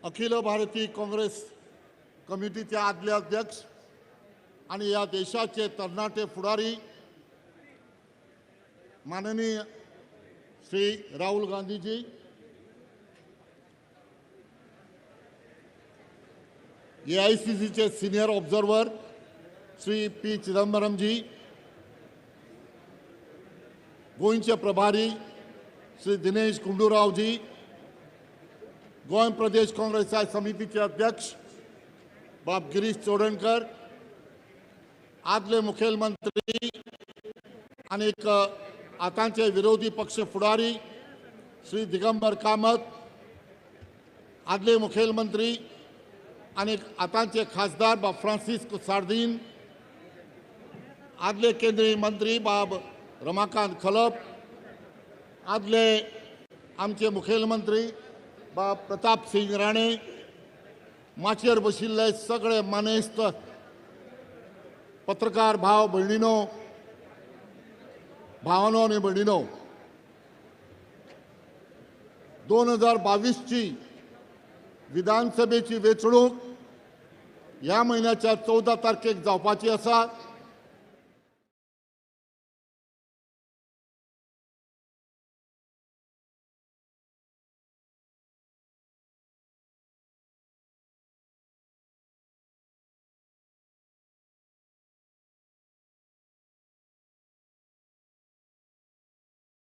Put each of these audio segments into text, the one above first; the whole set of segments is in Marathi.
अखिल भारतीय काँग्रेस कमिटीचे आदले अध्यक्ष आणि या देशाचे तरणाटे फुडारी माननीय श्री राहुल गांधी जी, AICC चे senior observer Shri P Chidambaram ji, गोंयचे प्रभारी श्री दिनेश गुंडूराव जी, गोंय प्रदेश काँग्रेस समितीचे अध्यक्ष बाब गिरीश चोडणकर, आदले मुखेलमंत्री आणि आतांचे विरोधी पक्ष फुडारी श्री दिगंबर कामत, आदले मुखेलमंत्री आणि आतांचे खासदार बाब फ्रांसिस्को सार्दिन, आदले केंद्रीय मंत्री बाब रमाकांत खलप, आदले आमचे मुखेलमंत्री बाब प्रताप सिंग राणे, माचयेर बशिल्ले सगळे मानेस्त पत्रकार भाव भयणीनो, भावानो आणि भयणीनो, 2022 ची विधानसभेची वेंचणूक ह्या महिन्याच्या 14 तारखेक जावपाची आसा.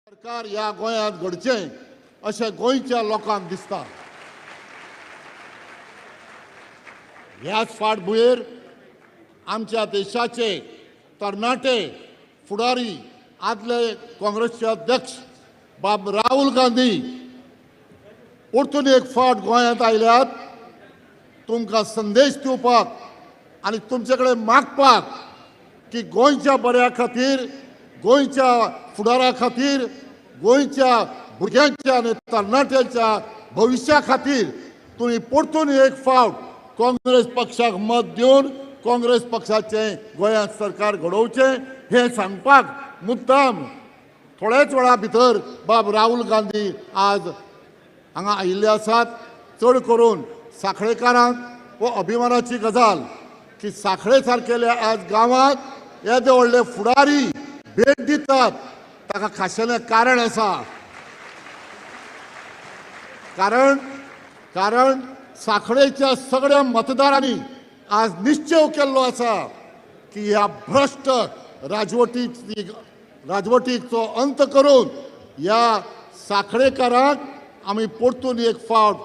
सरकार या गोंयांत घडचें अशें गोंयच्या लोकांक दिसता. ह्याच फाटभुंयेर आमच्या देशाचे तरणाटे फुडारी आदले काँग्रेसचे अध्यक्ष बाब राहुल गांधी परतून एक फावट गोंयांत आयल्यात तुमकां संदेश दिवपाक आनी तुमचे कडेन मागपाक की गोंयच्या बऱ्या खातीर, गोंयच्या फुडारा खातीर, गोंयच्या भुरग्यांच्या आनी तरणाट्यांच्या भविश्या खातीर तुमी परतून एक फावट काँग्रेस पक्षाक मत दिवन काँग्रेस पक्षाचे गोंयांत सरकार घडोवचें हें सांगपाक मुद्दाम थोड्याच वेळा भितर बाब राहुल गांधी आज हांगा आयिल्ले आसात. चड करून सांखळेकारांक हो अभिमानाची गजाल की सांखळे सारकेल्या आज गांवांत येदे व्हडले फुडारी भेट दितात. ताका खाशेलें कारण आसा. कारण सांखळेच्या सगळ्या मतदारांनी आज निश्चय केल्लो आसा की ह्या भ्रष्ट राजवटीचो अंत करून ह्या सांखळेकारांक आमी परतून एक फावट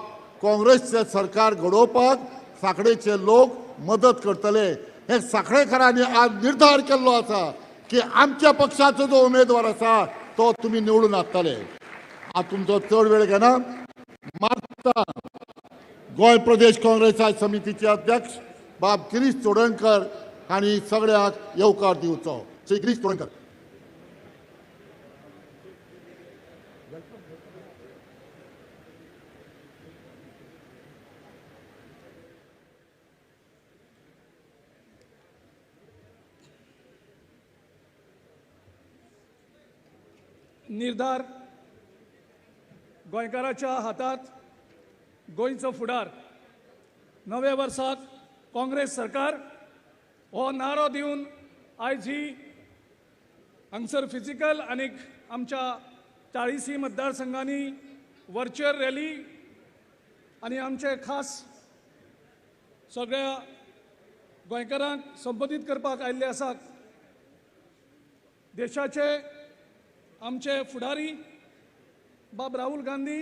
काँग्रेसचें सरकार घडोवपाक सांखळेचे लोक मदत करतले. हे सांखळेकारांनी आज निर्धार केल्लो आसा की आमच्या पक्षाचो जो उमेदवार आसा तो तुमी निवडून हाडटले. हांव तुमचो चड वेळ घेना. मागता गोंय प्रदेश काँग्रेस समितीचे अध्यक्ष बाब गिरीश चोडणकर हांणी सगळ्यांक येवकार दिवचो. श्री गिरीश चोडणकर. निर्धार गोंयकाराच्या हातात गोंयचो फुडार. नवे वर्साक काँग्रेस सरकार हो नारो दिवन आयज ही हांगसर फिजिकल आनी आमच्या 40 मतदारसंघांनी व्हर्च्युअल रॅली आनी आमचे खास सगळ्या गोंयकारांक संबोधीत करपाक आयिल्ले आसात. देशाचे आमचे फुडारी बाब राहुल गांधी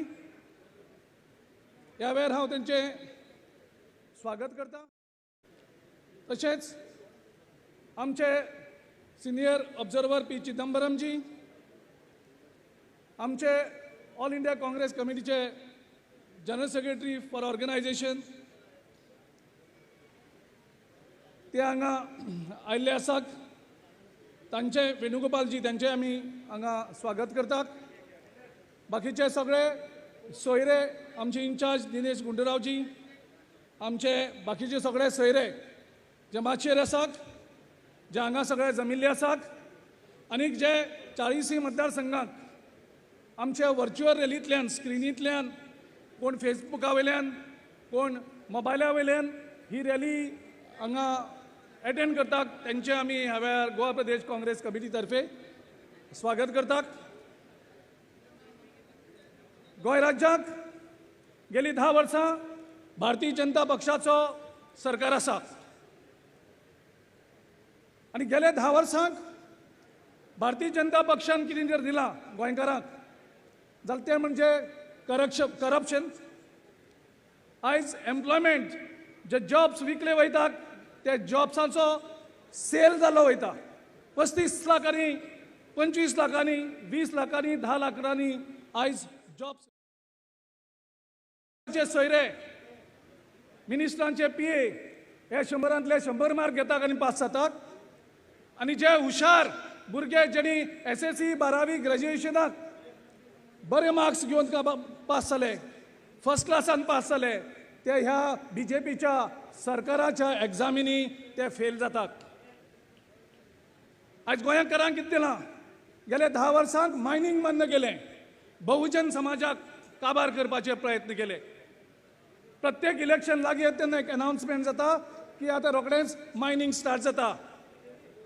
ह्या वेळार हांव तेंचें स्वागत करता. तशेंच आमचे सिनियर ऑब्झर्वर पी चिदंबरम जी, आमचे ऑल इंडिया काँग्रेस कमिटीचे जनरल सेक्रेटरी फॉर ऑर्गनायझेशन ते हांगा आयिल्ले आसात. तांचे वेणुगोपालजी त्यांचे आमी हांगा स्वागत करतात. बाकीचे सगळे सोयरे आमचे इंचार्ज दिनेश गुंडूरावजी, आमचे बाकीचे सगळे सोयरे जे माचयेर आसात, जे हांगा सगळे जमिल्ले आसात, आनीक जे 40 मतदारसंघांक आमच्या व्हर्च्युअल रॅलींतल्यान स्क्रिनींतल्यान कोण फेसबुका वयल्यान कोण मोबायला वयल्यान ही रॅली हांगा अटेंड करतात त्यांचे आमी ह्या वेळार गोवा प्रदेश काँग्रेस कमिटी तर्फे स्वागत करतात. गोंय राज्यांत गेली 10 वर्सां भारतीय जनता पक्षाचो सरकार आसा आनी गेल्या 10 वर्सांक भारतीय जनता पक्षान कितें जर दिलां गोंयकारांक जाल्यार तें म्हणजे करप्शन. आयज एम्प्लॉयमेंट जे जॉब्स विकले वयतात त्या जॉब्साचो सेल जाल्लो वयता. 35 लाखांनी 25 लाखांनी 20 लाखांनी 10 लाखांनी आयज जॉब्स सोयरे मिनिस्टरांचे PA हे 100रांतले 100 मार्क घेतात आनी पास जातात आनी जे हुशार भुरगे जेणी SSC 12वी ग्रॅज्युएशनाक बरे मार्क्स घेवन पास जाले, फर्स्ट क्लासान पास जाले, ते ह्या BJPच्या सरकाराच्या एग्जामीनी ते फेल जातात. आज गोंयकारांक कितें दिलां? गेल्या 10 वर्सांक मायनिंग बंद केलें, बहुजन समाजाक काबार करपाचे प्रयत्न केले. प्रत्येक इलेक्शन लागीं येता तेन्ना एक अनाउन्समेंट जाता की आतां रोखडेंच मायनिंग स्टार्ट जाता.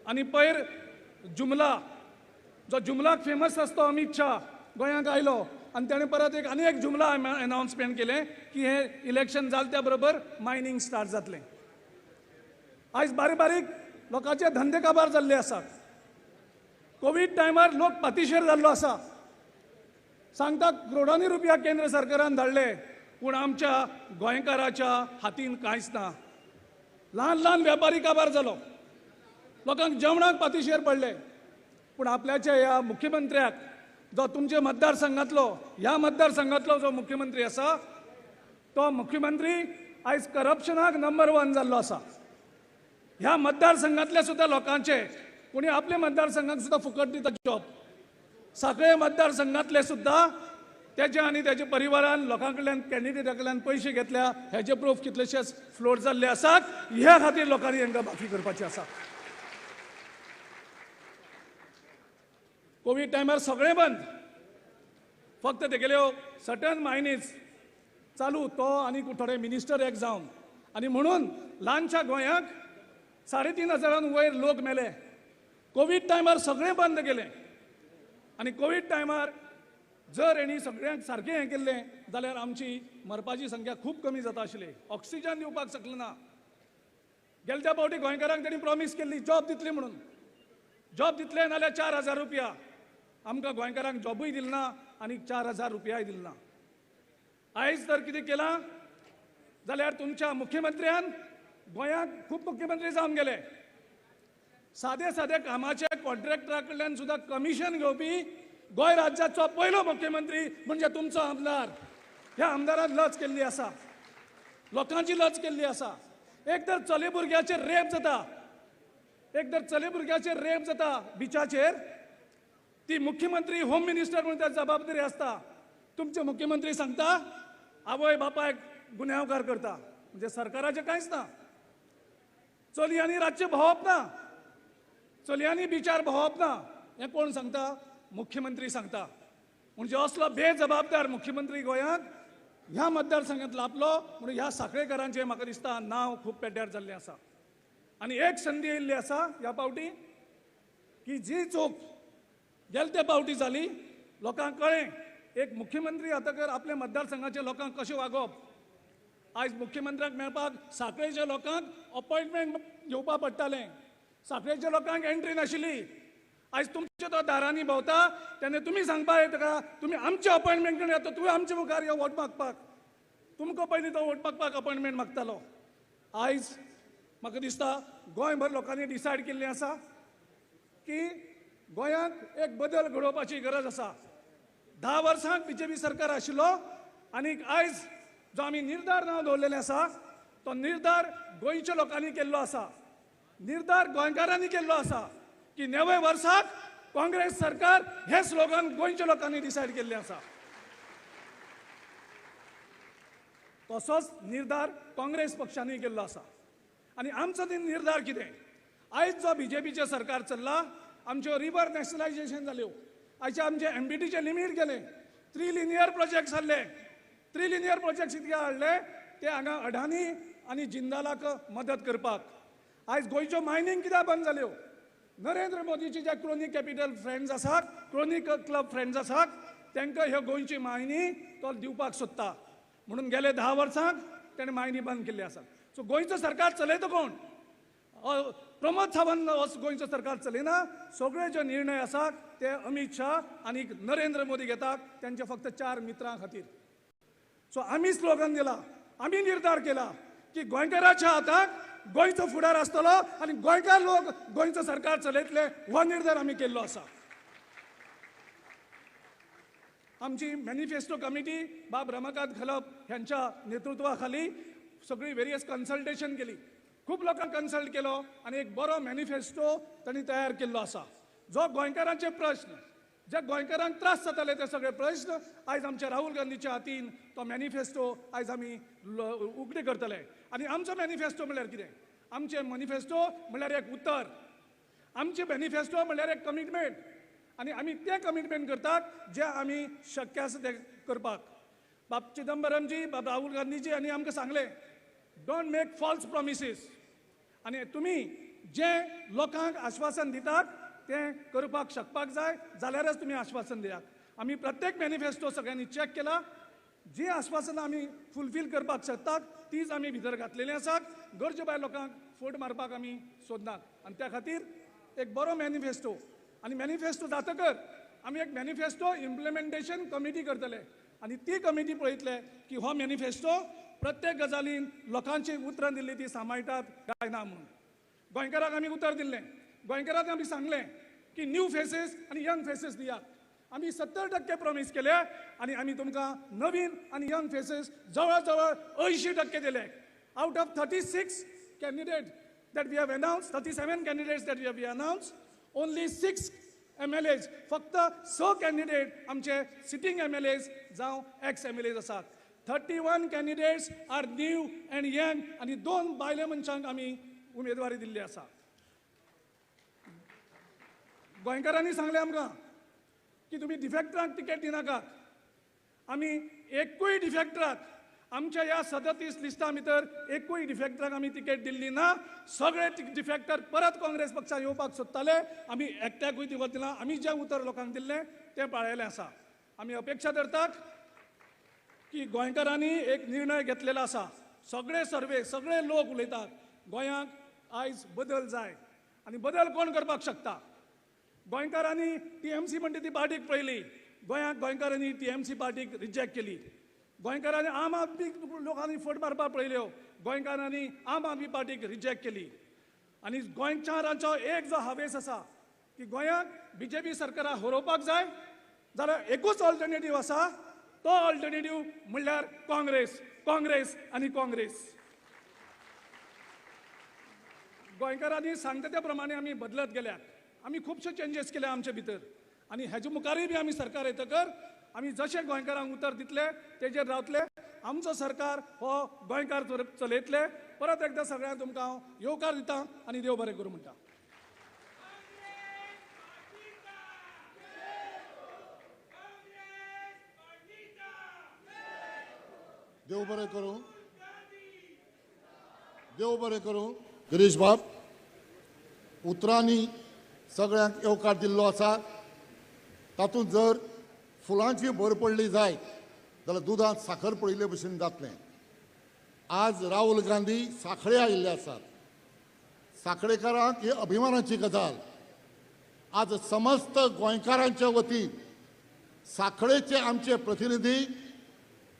आनी पयर जुमलाक फेमस आसता अमित शाह गोंयांक आयलो आनी ताणें परत आनी एक जुमला अनाउन्समेंट केलें की हे इलेक्शन जालें त्या बरोबर मायनिंग स्टार्ट जातलें. आयज बारीक बारीक लोकांचे धंदे काबार जाल्ले आसात. कोविड टायमार लोक पातीशेर जाल्लो आसा. सांगता करोडांनी रुपया केंद्र सरकारान धाडले पूण आमच्या गोंयकाराच्या हातीन कांयच ना. ल्हान ल्हान वेपारी काबार जालो, लोकांक जेवणाक पातीशेर पडले. पूण आपल्याच्या ह्या मुख्यमंत्र्याक जो तुमच्या मतदारसंघातलो ह्या मतदारसंघातलो जो मुख्यमंत्री आसा तो मुख्यमंत्री आयज करप्शनाक नंबर 1 जाल्लो आसा. ह्या मतदारसंघातले सुद्धा लोकांचे कोणी आपल्या मतदारसंघाक सुद्धा फुकट दिता जॉब. सगळे मतदारसंघातले सुद्धा त्याचे आनी त्याच्या परिवारान लोकां कडल्यान कॅन्डिडेटा कडल्यान पयशे घेतल्या हेचे प्रूफ कितलेशेच फ्लोट जाल्ले आसात. ह्या खातीर लोकांनी हांकां माफी करपाची आसा. कोविड टायमार सगळें बंद, फक्त तेगेल्यो सर्टन मायनीज चालू, तो आनी थोडे मिनिस्टर एक जावन आनी म्हणून ल्हानशा गोंयांक 3,500 वयर लोक मेले. कोविड टायमार सगळें बंद केलें आनी कोविड टायमार जर हेणी सगळ्यांक सारकें हें केल्लें जाल्यार आमची मरपाची संख्या खूब कमी जाता आशिल्ली. ऑक्सिजन दिवपाक शकले ना. गेले त्या फावटी गोंयकारांक तेणी प्रॉमीस केल्ली जॉब दितली म्हणून. जॉब दितले नाल्यार 4,000 रुपया. आमकां गोंयकारांक जॉबूय दिल ना आनी 4,000 रुपयाय दिल ना. आयज तर कितें केलां जाल्यार तुमच्या मुख्यमंत्र्यान गोंयांक खूब मुख्यमंत्री जावन गेले. सादे सादे कामाचे कॉन्ट्रॅक्टरा कडल्यान सुद्धा कमिशन घेवपी गोंय राज्याचो पयलो मुख्यमंत्री म्हणजे तुमचो आमदार. ह्या आमदारान लज केल्ली आसा, लोकांची लज केल्ली आसा. एक तर चले भुरग्याचेर रेप जाता बिचाचेर, ती मुख्यमंत्री होम मिनिस्टर म्हणून त्याची जबाबदारी आसता. तुमचे मुख्यमंत्री सांगता आवय बापायक गुन्यांवकार करता, म्हणजे सरकाराचें कांयच ना. चलयांनी रातचे भोंवप ना, चलयांनी बिचार भोंवप ना. हें कोण सांगता? मुख्यमंत्री सांगता. म्हणजे असलो बेजबाबदार मुख्यमंत्री गोंयांत ह्या मतदारसंघांतलो आपलो म्हणून ह्या साखळेकारांचें म्हाका दिसता नांव खूब पेड्ड्यार जाल्लें आसा. आनी एक संदी येयल्ली आसा ह्या पावटी की जी चूक गेले ते पावटी जाली. लोकांक कळ्ळें एक मुख्यमंत्री जातकर आपल्या मतदारसंघाच्या लोकांक कशें वागप. आयज मुख्यमंत्र्याक मेळपाक साखळेच्या लोकांक अपॉयंटमेंट घेवपा पडटालें. साखळेच्या लोकांक एंट्री नाशिल्ली. आयज तुमच्या तो दारांनी भोंवता तेन्ना तुमी सांगपा येता तुमी आमचे अपॉयंटमेंट घेवन येता, तुवें आमच्या मुखार यो वोट मागपाक. तुमकां पयलीं तो वोट मागपाक अपॉयंटमेंट मागतालो. आयज म्हाका दिसता गोंयभर लोकांनी डिसायड केल्लें आसा की गोंयांत एक बदल घडोवपाची गरज आसा. 10 वर्सांक BJP सरकार आशिल्लो आनी आयज जो आमी निर्धार नांव दवरलेलें आसा तो निर्धार गोंयच्या लोकांनी केल्लो आसा. निर्धार गोंयकारांनी केल्लो आसा की 90 वर्साक काँग्रेस सरकार हे स्लोगन गोंयच्या लोकांनी डिसायड केल्लें आसा. तसोच निर्धार काँग्रेस पक्षांनी केल्लो आसा. आनी आमचो निर्धार कितें? आयज जो BJPचें सरकार चल्ला, आमच्यो रिवर नॅशनलायजेशन जाल्यो, आयचे आमचे MBTचे लिमीट गेले, 3 लिनियर प्रोजेक्ट्स हाडले. 3 लिनियर प्रोजेक्ट्स इतके हाडले ते हांगा अडानी आनी जिंदालाक मदत करपाक. आयज गोंयच्यो मायनींग कित्याक बंद जाल्यो? नरेंद्र मोदीचे जे क्रोनीक कॅपिटल फ्रेंड्स आसात, क्रोनीक क्लब फ्रेंड्स आसात, तांकां ह्यो गोंयची मायनी तो दिवपाक सोदता. म्हणून गेले 10 वर्सांक ताणें मायनी बंद केल्ली आसा. सो गोंयचो सरकार चलयता कोण? प्रमोद सावंत गोंयचो सरकार चलयना. सगळे जे निर्णय आसात ते अमित शाह आनी नरेंद्र मोदी घेतात, त्यांचे फक्त 4 मित्रां खातीर. सो आमी स्लोगन दिला, आमी निर्धार केला की गोंयकाराच्या हाताक गोंयचो फुडार आसतलो आनी गोंयकार लोक गोंयचो सरकार चलयतले, हो निर्धार आमी केल्लो आसा. आमची मॅनिफेस्टो कमिटी बाब रमाकांत खलप ह्यांच्या नेतृत्वाखाली सगळी वेरियस कन्सल्टेशन केली. खूप लोकांक कन्सल्ट केलो आनी एक बरो मॅनिफेस्टो तांणी तयार केल्लो आसा. जो गोंयकारांचे प्रश्न, जे गोंयकारांक त्रास जाताले ते सगळे प्रश्न आयज आमच्या राहुल गांधीच्या हातीन तो मॅनिफेस्टो आयज आमी उगडे करतले. आनी आमचो मॅनिफेस्टो म्हळ्यार कितें? आमचे मॅनिफेस्टो म्हळ्यार एक उतर, आमचे मॅनिफेस्टो म्हळ्यार एक कमिटमेंट. आनी आमी ते कमिटमेंट करतात जे आमी शक्य आसा ते करपाक. बाब चिदंबरमजी, बाब राहुल गांधीजी आनी आमकां सांगले, डोंट मेक फॉल्स प्रॉमिसीस. आनी तुमी जे लोकांक आश्वासन दितात तें करपाक शकपाक जाय, जाल्यारच तुमी आश्वासन दियात. आमी प्रत्येक मॅनिफेस्टो सगळ्यांनी चॅक केला. जी आश्वासनां आमी फुलफील करपाक शकतात तीच आमी भितर घातलेली आसात. गरजे भायर लोकांक फट मारपाक आमी सोदनात. आनी त्या खातीर एक बरो मॅनिफेस्टो, आनी मॅनिफेस्टो जातकर आमी एक मॅनिफेस्टो इम्प्लिमेंटेशन कमिटी करतले. आनी ती कमिटी पळयतले की हो मॅनिफेस्टो प्रत्येक गजालीन लोकांची उतरां दिल्ली ती सांबाळटात काय ना म्हणून. गोंयकारांक आमी उतर दिल्लें. गोंयकारांक आमी सांगलें की न्यू फेसीस आनी यंग फेसीस दियात. आमी 70% प्रॉमीस केले आनी आमी तुमकां नवीन आनी यंग फेसीस जवळ जवळ 80% दिले. Out of 36 candidate that we have announced, 37 candidates that we have announced, only 6 MLAs, फक्त 6 कॅन्डिडेट आमचे सिटींग MLAs जावं एक्स MLAs आसात. 31 candidates are new and young आनी 2 बायले मनशांक आमी उमेदवारी दिल्ली आसा. गोंयकारांनी सांगलें आमकां की तुमी डिफेक्टरांक तिकेट दिनाकात. आमी एकूय डिफेक्टराक आमच्या ह्या 37 लिस्टां भितर एकूय डिफेक्टराक आमी तिकेट दिल्ली ना. सगळे डिफेक्टर परत काँग्रेस पक्षाक येवपाक सोदताले. आमी एकट्याकूय ती दिना. आमी जें उतर लोकांक दिल्लें तें पाळयलें आसा. आमी अपेक्षा धरतात की गोंयकारांनी एक निर्णय घेतलेलो आसा. सगळे सर्वे, सगळे लोक उलयतात गोंयांक आयज बदल जाय. आनी बदल कोण करपाक शकता? गोंयकारांनी TMC म्हणटा ती पार्टीक पळयली. गोंयांत गोंयकारांनी TMC पार्टीक रिजेक्ट केली. गोंयकारांनी आम आदमी लोकांनी फट मारपाक पळयल्यो. गोंयकारांनी आम आदमी पार्टीक रिजेक्ट केली. आनी गोंयकारांचो एक जो हावेस आसा की गोंयांत BJP सरकाराक हरोवपाक जाय जाल्यार एकूच ऑल्टरनेटीव आसा. तो ऑल्टरनेटीव म्हणल्यार काँग्रेस, काँग्रेस आनी काँग्रेस. गोंयकारांनी सांगता त्या प्रमाणे आमी बदलत गेल्यात. आमी खुबशे चेंजीस केले आमचे भितर आनी हेजे मुखारय बी आमी सरकार येतकर आमी जशे गोंयकारांक उतर दितले तेजेर रावतले. आमचो सरकार हो गोंयकार चलयतले. परत एकदां सगळ्यांक तुमकां हांव येवकार दितां आनी देव बरें करूं म्हणटा. देव बरें करूं. देव बरें करूं. गिरीश बाब, उतरांनी सगळ्यांक येवकार दिल्लो आसा. तातूंत जर फुलांची भर पडली जायत जाल्यार दुदांत साखर पडिल्ले भशेन जातलें. आज राहुल गांधी साखळे आयिल्ले आसात. साखळेकारांक ही अभिमानाची गजाल. आज समस्त गोंयकारांच्या वतीन साखळेचे आमचे प्रतिनिधी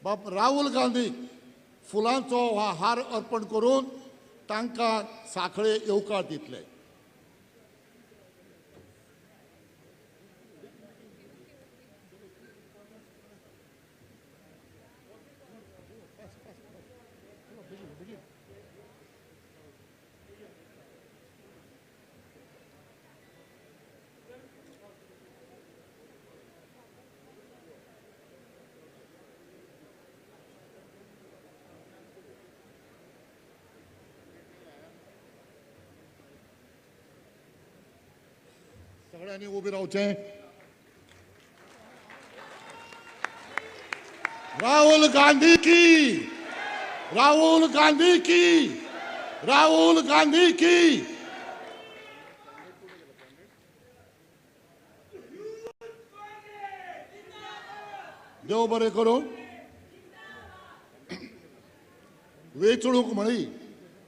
बाब राहुल गांधीक फुलांचो हो हार अर्पण करून तांकां साखळे येवकार दितले. सगळ्यांनी उबे रावचें. राहुल गांधी की, राहुल गांधी की, राहुल गांधी की। देव बरें करूं। वेचणूक म्हळी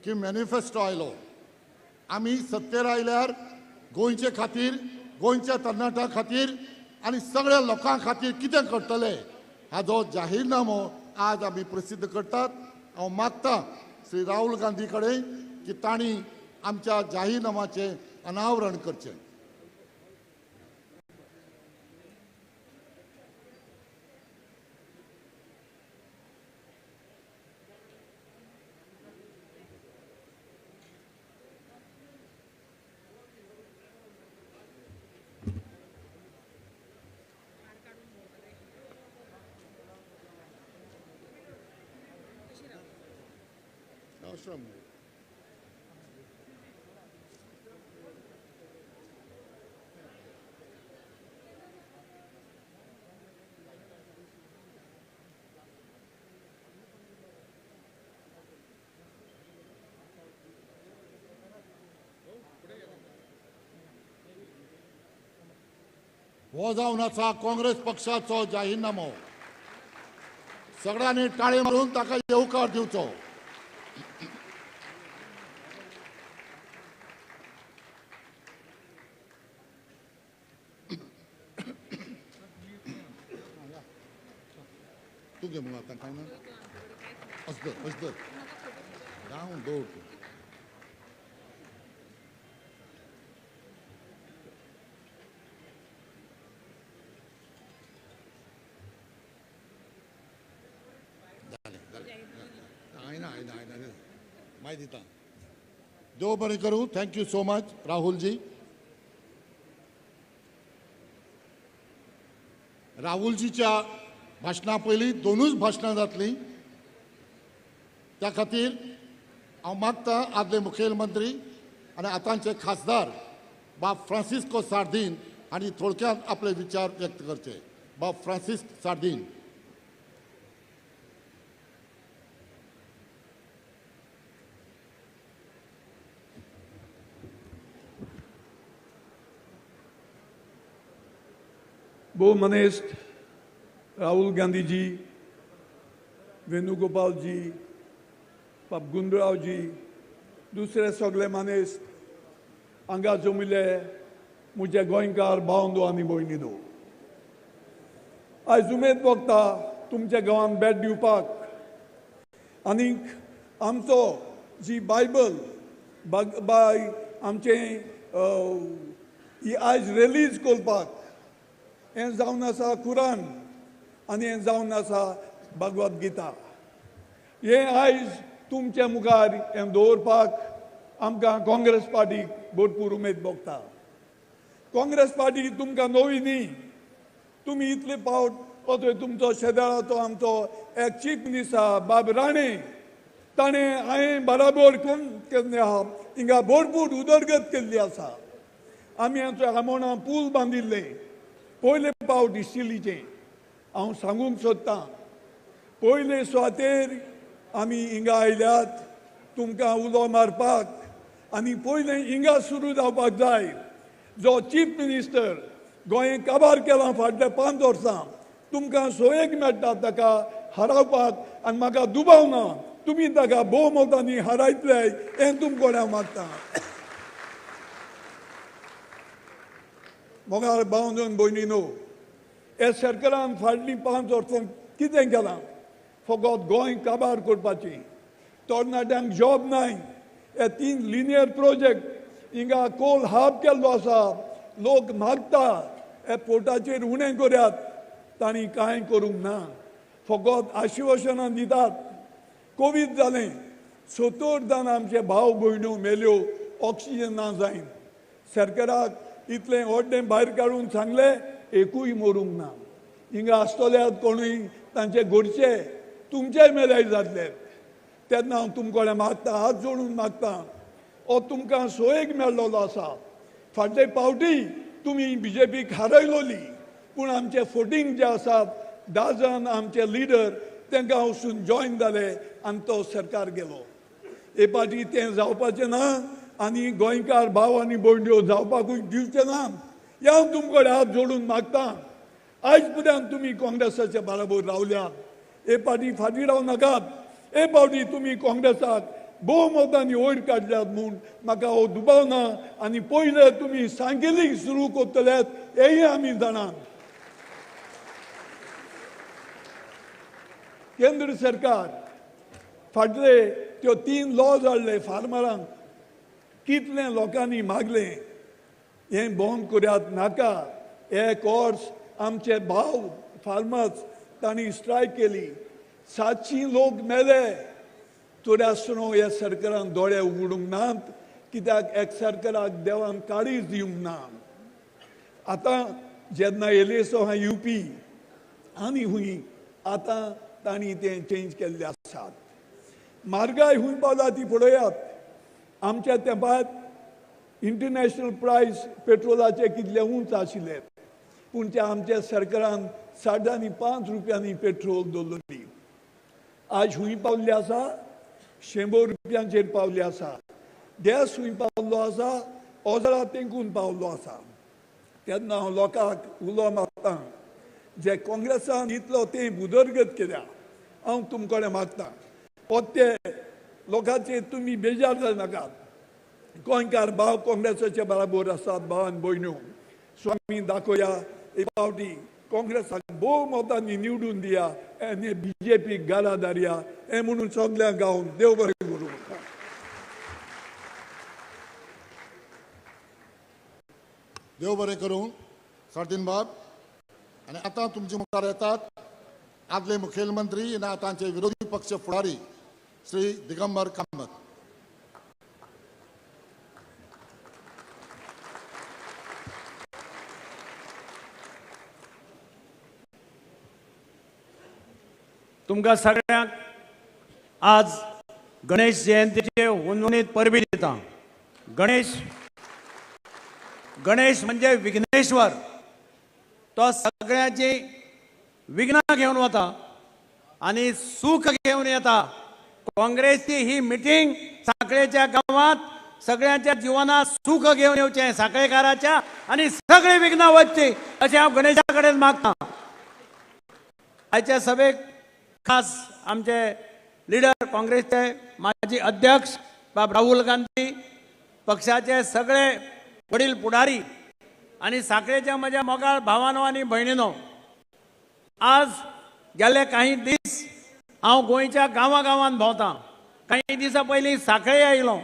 की मॅनिफेस्टो आयलो। आमी सत्तेर आयल्यार गोंयचे खातीर, गोंयच्या तरणाट्यां खातीर आनी सगळ्या लोकां खातीर कितें करतले हाजो जाहीरनामो आज आमी प्रसिद्ध करतात। हांव मागतां श्री राहुल गांधी कडेन की तांणी आमच्या जाहीरनाम्याचें अनावरण करचें। हो जावन आसा काँग्रेस पक्षाचो जाहीरनामो। सगळ्यांनी टाळी मारून ताका येवकार दिवचो। तुगे मग आता काय ना असतं जाऊन दौड। माहिती दिता। देव बरें करूं। Thank you so much Rahul ji. राहुलजीच्या भाशणा पयलीं दोनूच भाशणां जातलीं। त्या खातीर हांव मागतां आदले मुखेलमंत्री आनी आतांचे खासदार बाब फ्रांसिस्को सार्दीन हांणी थोडक्यात आपले विचार व्यक्त करचे। बाब फ्रांसिस सार्दीन। बहुमनेस्त राहुल गांधी जी, वेणुगोपाल जी, बाब गुंडराव जी, दुसरे सगळे मनेस्त हांगा जमिल्ले म्हजे गोंयकार भावंदो आनी भयणीनो, आयज उमेद भोगता तुमच्या गांवांत भेट दिवपाक आनीक आमचो जी बायबल बाय आमचे ही आयज रिलीज करपाक हें जावन आसा कुरान आनी हें जावन आसा भगवद गीता। हें आयज तुमच्या मुखार हें दवरपाक आमकां काँग्रेस पार्टीक भरपूर उमेद भोगता। काँग्रेस पार्टी तुमकां नवी न्ही। तुमी इतले फावट हो थंय तुमचो शेजाराचो आमचो एक चीफ मिनिस्टर आहा बाब राणे, ताणें हांवें बराबर करून केल्लें आहा। हिंगा भरपूर उदरगत केल्ली आसा। आमी हांचो आमोणा पूल बांदिल्ले पयले फावट इस्टिलीचें। हांव सांगूंक सोदतां पयले सुवातेर आमी हिंगा आयल्यात तुमकां उलो मारपाक आनी पयलें हिंगा सुरू जावपाक जाय। जो चीफ मिनिस्टर गोंय काबार केला फाटल्या 5 वर्सां, तुमकां सोयेक मेळटा ताका हरावपाक आनी म्हाका दुबाव ना। तुमी ताका भोवमतांनी हरायतले हें तुमकोडे हांव मागतां। मोगाळ भावंदो भयणीनो, हे सरकारान फाटलीं 5 वर्सां कितें केलां? फकत गोंय काबार करपाचें। तरणाट्यांक जॉब नाय। हे 3 लिनियर प्रोजेक्ट हिंगा कोल हाब केल्लो आसा। लोक मागता हे पोर्टाचेर उणें करात, तांणी कांय करूंक ना। फकत आश्वासनां दितात। कोवीड जालें, 70 जाण आमचे भाव भयण्यो मेल्यो ऑक्सिजन ना जायन। सरकाराक इतलें व्हडलें भायर काडून सांगलें, एकूय मरूंक ना। हिंगा आसतल्यात कोणूय तांचे घरचे तुमचे मेले जातले। तेन्ना हांव तुमकोडे मागतां, हात जोडून मागतां, हो तुमकां सोयेक मेळ्ळो आसा। फाटले फावटी तुमी बीजेपीक हारयलोली, पूण आमचे फोटींग जे आसात 10 जाण आमचे लिडर तांकां वचून जॉयन जाले आनी तो सरकार गेलो. हे फाटी तें जावपाचें ना आनी गोंयकार भाव आनी भयण्यो जावपाकूय दिवचे ना. हांव तुमचे कडेन हात जोडून मागतां, आयज पर्यंत तुमी काँग्रेसाच्या बरोबर रावल्यात, हे फाटी फाटीं रावं नाकात. हे फावटी तुमी काँग्रेसाक भोवमतांनी वयर काडल्यात म्हूण म्हाका हो दुबाव ना आनी पयले तुमी सांगेली सुरू करतल्यात हेय आमी जाणात. केंद्र सरकार फाटले त्यो 3 लॉज हाडले फार्मरांक. कितले लोकांनी मागले हें बंद करात नाका. हे कोर्स आमचे भाव फार्मर्स तांणी स्ट्रायक केली. 700 लोक मेले. तरी आसतना ह्या सरकारान दोळे उगडूंक नात, कित्याक एक सरकाराक देवान काळीज दिवंक ना. आतां जेन्ना इलेक्शन हा येवपी आनी हुंय आतां तांणी तें चेंज केल्लें आसात. म्हारगाय हुंय पावला ती पळयात. आमच्या तेंपार इंटरनॅशनल प्रायस पेट्रोलाचे कितले उंच आशिल्ले, पूण ते आमच्या सरकारान 5.5 रुपयांनी पेट्रोल दवरली. आज हुंय पावल्ले आसा 100 रुपयांचेर पावले आसा. गॅस हुंय पावल्लो आसा 1000 तेंकून पावल्लो आसा. तेन्ना हांव लोकांक उलो मागतां, जे काँग्रेसान इतलो तें उदरगत केल्या, हांव तुमचे कडेन मागतां, पोत्ते लोकांचेर तुमी बेजार जावनाकात. गोंयकार भाव काँग्रेसाच्या बरोबर आसात, भाव आनी भयण्यो. सो आमी दाखोवया हे फावटी काँग्रेसाक भोवमतांनी निवडून दिया आनी BJPक गारा धाडया. हें म्हणून सगल्यांक गावून देव बरें करूं. देव बरें करूं सारदीन बाब. आनी आतां तुमचे मुखार येतात आदले मुखेलमंत्री आनी आतांचे विरोधी पक्ष फुडारी श्री दिगंबर कामत. तुमकां सगळ्यांक आज गणेश जयंतीचे उन्नूनीत परबी दिता. गणेश म्हणजे विघ्नेश्वर. तो सगळ्यांची विघ्नां घेवन वता आनी सूख घेवन येता. काँग्रेसची ही मिटींग सांखळेच्या गांवांत सगळ्यांच्या जिवनात सूख घेवन येवचें, सांखळेकाराच्या आनी सगळे विघ्नां वचची अशें हांव गणेशा कडेन मागतां. आयच्या सभेक खास आमचे लिडर काँग्रेसचे माजी अध्यक्ष बाब राहुल गांधी, पक्षाचे सगळे वडील पुढारी आनी सांखळेच्या म्हज्या मोगाळ भावांनो आनी भयणींनो, आज गेले काही दीस हांव गोंयच्या गांवागांवांत भोंवतां. काही दिसा पयलीं सांखळे आयलो,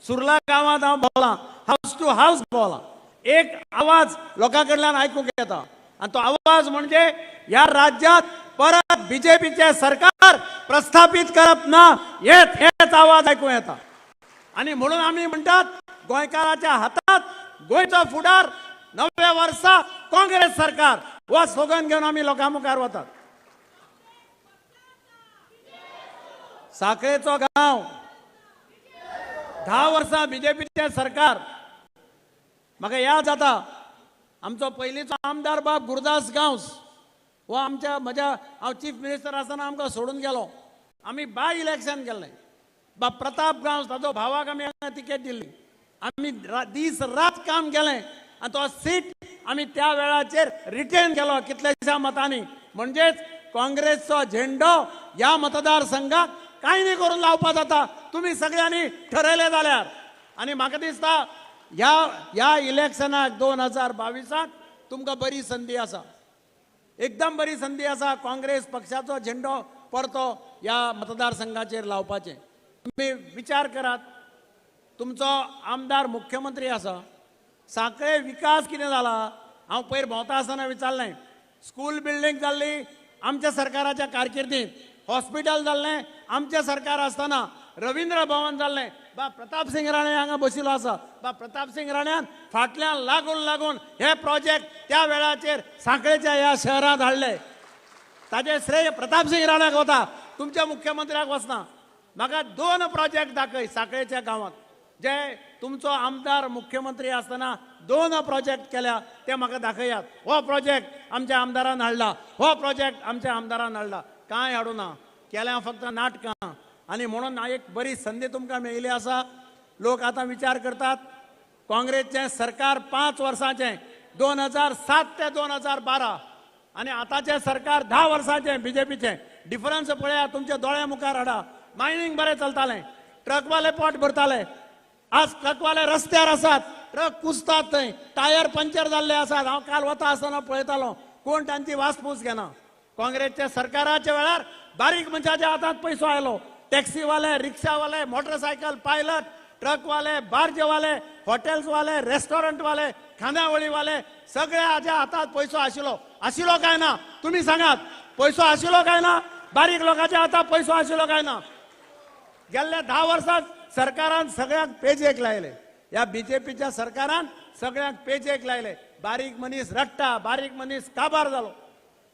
सुर्ला गांवांत हांव भोंवलां, हावस टू हावस भोंवलां. एक आवाज लोकां कडल्यान आयकूंक येता आनी तो आवाज म्हणजे ह्या राज्यांत परत BJPचे सरकार प्रस्थापित करप ना, हेच आवाज आयकूं येता. आनी म्हणून आमी म्हणटात गोंयकाराच्या हातांत गोंयचो फुडार, 9व्या वर्सा काँग्रेस सरकार हो स्लोगन घेवन आमी लोकां मुखार वतात. सांखळेचो गांव 10 वर्सां BJPचे सरकार. म्हाका याद जाता आमचो पयलींचो आमदार बाब गुरदास गांवस हो हांव चीफ मिनिस्टर आसतना आमकां सोडून गेलो. आमी बाय इलेक्शन केल्लें. बाब प्रताप गांवस ताचो भावाक आमी हांगा तिकेट दिल्ली. आमी दीस रात काम केलें आनी तो सीट आमी त्या वेळाचेर रिटेन केलो कितल्याशा मतांनी. म्हणजेच काँग्रेसचो झेंडो ह्या मतदारसंघात कांय न्ही करून लावपा जाता, तुमी सगळ्यांनी ठरयलें जाल्यार. आनी म्हाका दिसता ह्या इलेक्शनाक 2022 तुमकां बरी संदी आसा, एकदम बरी संदी आसा काँग्रेस पक्षाचो झेंडो परतो ह्या मतदारसंघाचेर लावपाचें. तुमी विचार करात, तुमचो आमदार मुख्यमंत्री आसा. सांखळे विकास कितें जाला हांव पयर भोंवता आसतना विचारलें. स्कूल बिल्डींग जाल्ली आमच्या सरकाराच्या कारकिर्दींत, हॉस्पिटल जाल्लें आमचें सरकार आसतना, रवींद्र भवन जाल्लें बाब प्रताप सिंग राणे हांगा बशिल्लो आसा. बाब प्रताप सिंग राण्यान फाटल्यान लागून हे प्रोजेक्ट त्या वेळाचेर सांखळेच्या ह्या शहरांत हाडले. ताजे श्रेय प्रताप सिंग राण्याक वता, तुमच्या मुख्यमंत्र्याक वचना. म्हाका 2 प्रोजेक्ट दाखय सांखळेच्या गांवांत जे तुमचो आमदार मुख्यमंत्री आसतना 2 प्रोजेक्ट केल्या ते म्हाका दाखयात. हो प्रोजेक्ट आमच्या आमदारान हाडला, हो प्रोजेक्ट आमच्या आमदारान हाडला. कांय हाडूना. केल्या फक्त नाटकां आणि म्हणून एक बरी संधी तुमकां मेळिल्ली आसा. लोक आता विचार करतात काँग्रेसचे सरकार 5 वर्सांचे 2007 ते 2012 आणि आताचे सरकार 10 वर्सांचे बीजेपीचे डिफरन्स पळया तुमचे दोळ्या मुखार हाडा. मायनिंग बरें चलतालें, ट्रकवाले पोट भरताले, आज ट्रकवाले रस्त्यार आसात, ट्रक कुसतात थंय, टायर पंक्चर जाल्ले आसात. हांव काल वता आसतना पळयतालो कोण तांची वासपूस घेना. काँग्रेसच्या सरकाराच्या वेळार बारीक मनशाच्या हातांत पयसो आयलो. टॅक्सीवाले, रिक्षावाले, मोटरसायकल पायलट, ट्रकवाले, बार्जेवाले, हॉटेल्सवाले, रेस्टॉरंटवाले, खानावळीवाले सगळ्याच्या हातात पयसो आशिलो काय ना? तुम्ही सांगात, पयसो आशिलो काय ना? बारीक लोकांच्या हातात पयसो आशिलो काय ना? गेल्ल्या 10 वर्सांत सरकारान सगळ्यांक पेजेक लायले. या बीजेपीच्या सरकारान सगळ्यांक पेजेक लायले. बारीक मनीस रडटा, बारीक मनीस काबार जालो.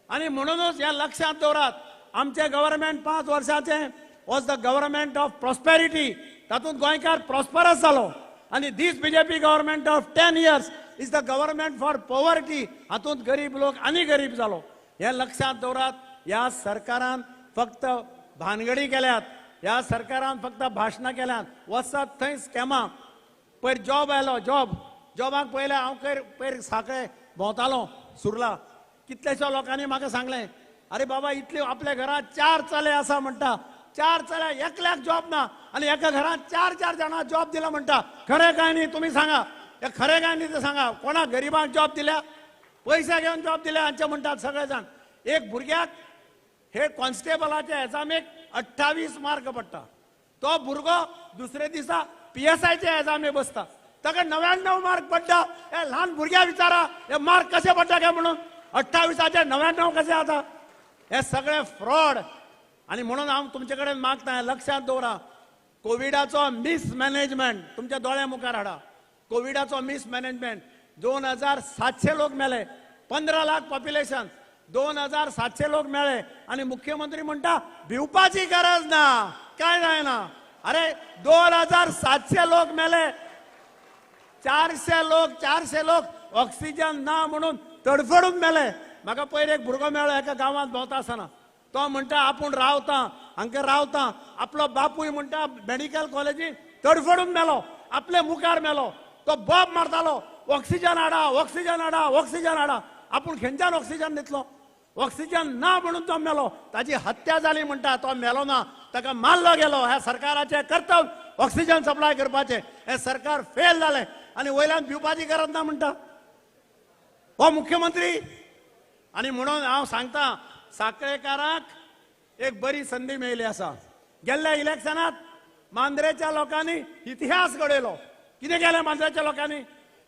आणि म्हणूनच या लक्षात दवरात, आमचे गव्हर्नमेंट 5 वर्सांचे was the government of prosperity. तातूंत गोंयकार प्रॉस्परस जालो. आणि this BJP government of 10 years is the government for poverty. हातूंत गरीब लोक आनी गरीब जालो. हे लक्षात दवरात. या सरकारान फक्त भानगडी केल्यात, या सरकारान फक्त भाशणां केल्यात. वचत थंय स्कॅमां. पयर जॉब आयलो, जॉबाक पयलें हांव पयर साखळे भोंवतालो सुरला. कितलेशा लोकांनी म्हाका सांगलें, अरे बाबा इतले आपल्या घरात 4 चले आसा म्हणटा. 4 चल्या एकल्याक जॉब ना आणि एका घरात 4 जाणां जॉब दिला म्हणटा. खरें काय न्ही? तुम्ही सांगा. हे खरें काय न्ही ते सांगा. कोणाक गरिबांक जॉब दिल्या? पैसे घेवन जॉब दिल्या हांचे म्हणटात सगळे जाण. एक भुरग्याक हे कॉन्स्टेबलाच्या एग्जामेक 28 मार्क पडटा. तो भुरगो दुसरे दिसा PSIच्या एग्जामे बसता, ताका 99 मार्क पडटा. हे ल्हान भुरग्या विचारा हे मार्क कशे पडटा काय म्हणून. 28चे 99 कसे आता? हे सगळे फ्रॉड. आणि म्हणून हांव तुमचे कडेन मागता, लक्षात दवरा. कोविडाचो मिसमॅनेजमेंट तुमच्या दोळ्या मुखार हाडा. कोविडाचो मिसमॅनेजमेंट 2700 लोक मेले, 15 लाख पॉप्युलेशन, 2700 लोक मेले आणि मुख्यमंत्री म्हणटा भिवपाची गरज ना, काय जायना. अरे 2700 लोक मेले, 400 लोक ऑक्सिजन ना म्हणून तडफडून मेले. म्हाका पयर एक भुरगो मेळ्ळो एका गांवांत भोंवता आसतना. तो म्हणटा आपूण रावता हांगा रावता. आपलो बापूय म्हणटा मेडिकल कॉलेजीत तडफडून मेलो, आपले मुखार मेलो. तो बॉब मारतालो, ऑक्सिजन हाडा, ऑक्सिजन हाडा, ऑक्सिजन हाडा. आपूण खंयच्यान ऑक्सिजन दितलो? ऑक्सिजन ना म्हणून तो मेलो. ताची हत्या जाली म्हणटा. तो मेलो ना, ताका मारलो गेलो. ह्या सरकाराचे कर्तव्य ऑक्सिजन सप्लाय करपाचे. हे सरकार फेल जालें आणि वयल्यान भिवपाची गरज ना म्हणटा हो मुख्यमंत्री. आणि म्हणून हांव सांगता, साखळेकाराक एक बरी संधी मेळिल्ली आसा. गेल्ल्या इलेक्शनात मांद्रेच्या लोकांनी इतिहास घडयलो. कितें केलें मांद्रेच्या लोकांनी?